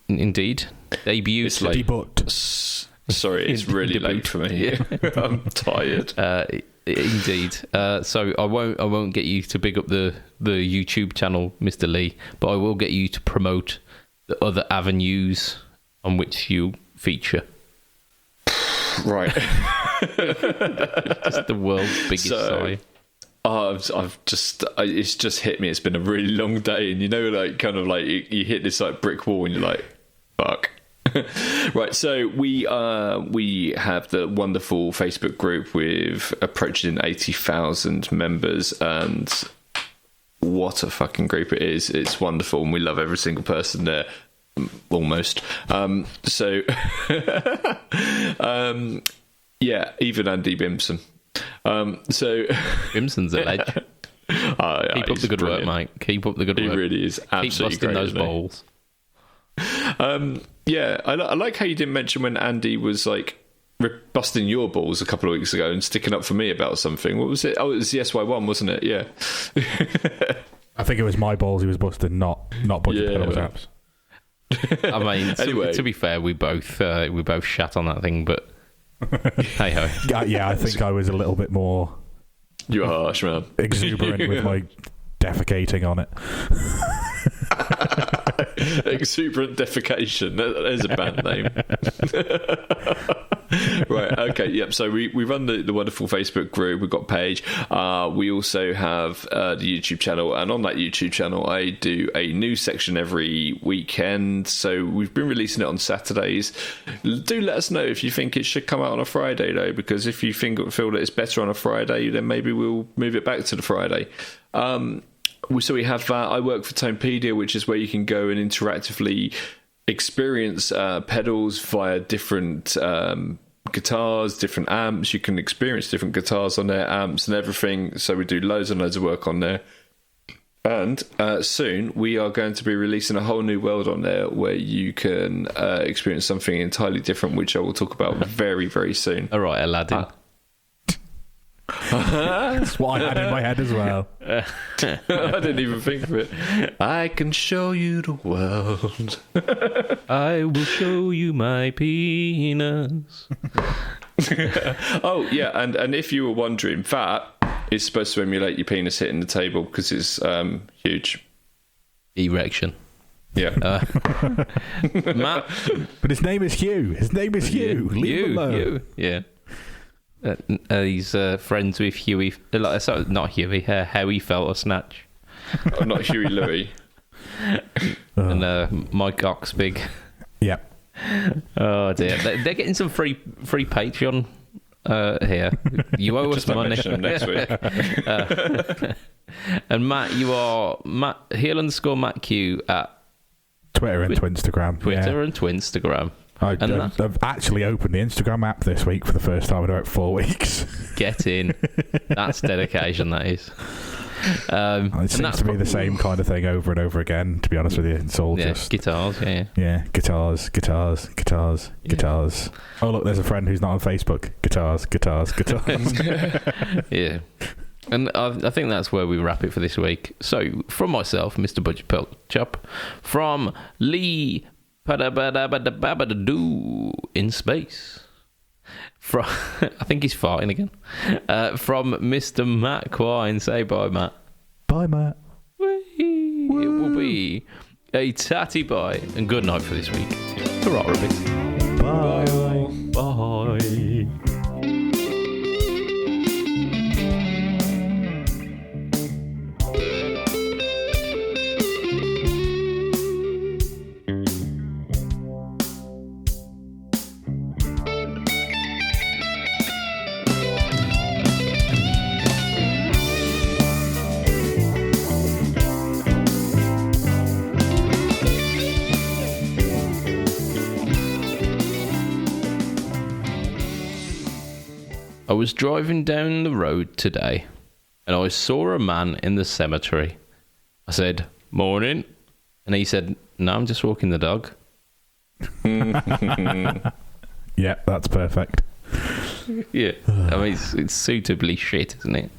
Indeed. Debut. It's late. Sorry, it's really late for me. Yeah. I'm tired. Indeed. So I won't get you to big up the YouTube channel, Mr. Lee, but I will get you to promote the other avenues on which you feature. Right. Just the world's biggest sigh. It's just hit me. It's been a really long day, and like kind of like you hit this like brick wall, and you're like, fuck. Right, so we have the wonderful Facebook group with approaching 80,000 members, and what a fucking group it is. It's wonderful, and we love every single person there, almost. Yeah, even Andy Bimson. Bimson's a ledge. Keep up the good work, mate. Keep up the good work. He really is absolutely Keep busting great, those balls. Yeah, I like how you didn't mention when Andy was like busting your balls a couple of weeks ago and sticking up for me about something. What was it? Oh, it was the SY1, wasn't it? Yeah. I think it was my balls he was busting, not BudgetPedalChap's. I mean, Anyway. to be fair, we both shat on that thing, but hey ho. Yeah, I think I was a little bit more You're harsh, man. exuberant with my defecating on it. Exuberant defecation. There's a band name. Right, okay, yep. So we run the wonderful Facebook group. We've got a page. We also have the YouTube channel, and on that YouTube channel I do a news section every weekend. So we've been releasing it on Saturdays. Do let us know if you think it should come out on a Friday, though, because if you feel that it's better on a Friday, then maybe we'll move it back to the Friday. So we have that. I work for Tonepedia, which is where you can go and interactively experience pedals via different guitars, different amps. You can experience different guitars on their amps and everything. So we do loads and loads of work on there. And soon we are going to be releasing a whole new world on there where you can experience something entirely different, which I will talk about very, very soon. All right, Aladdin. That's what I had in my head as well. I didn't even think of it. I can show you the world. I will show you my penis. Oh, yeah, and if you were wondering, that is supposed to emulate your penis hitting the table because it's huge. Erection. Yeah. Matt. But his name is Hugh. His name is Hugh. Leave him alone. Hugh. Yeah. He's friends with Huey. Not Huey. Howie Felter Snatch. Oh, not Huey Louie. And Mike Oxbig. Yep. Oh dear, they're getting some free Patreon here. You owe us money. Next week. And Matt, you are Heel_Matt Q at Twitter and Twinstagram. Twitter and Twinstagram. I've actually opened the Instagram app this week for the first time in about 4 weeks. Get in. That's dedication, that is. It seems to be the same kind of thing over and over again, to be honest with you. It's all just... guitars, yeah. Yeah, guitars. Oh, look, there's a friend who's not on Facebook. Guitars. Yeah. And I think that's where we wrap it for this week. So, from myself, Mr. BudgetPedalChap, from Lee... in space. From I think he's farting again. From Mr. Matt Quine, say bye, Matt. Bye, Matt. It will be a tatty bye and good night for this week. Hurrah, Rabbit. Bye. Bye. I was driving down the road today and I saw a man in the cemetery. I said, "Morning." And he said, "No, I'm just walking the dog." Yeah, that's perfect. Yeah. I mean, it's suitably shit, isn't it?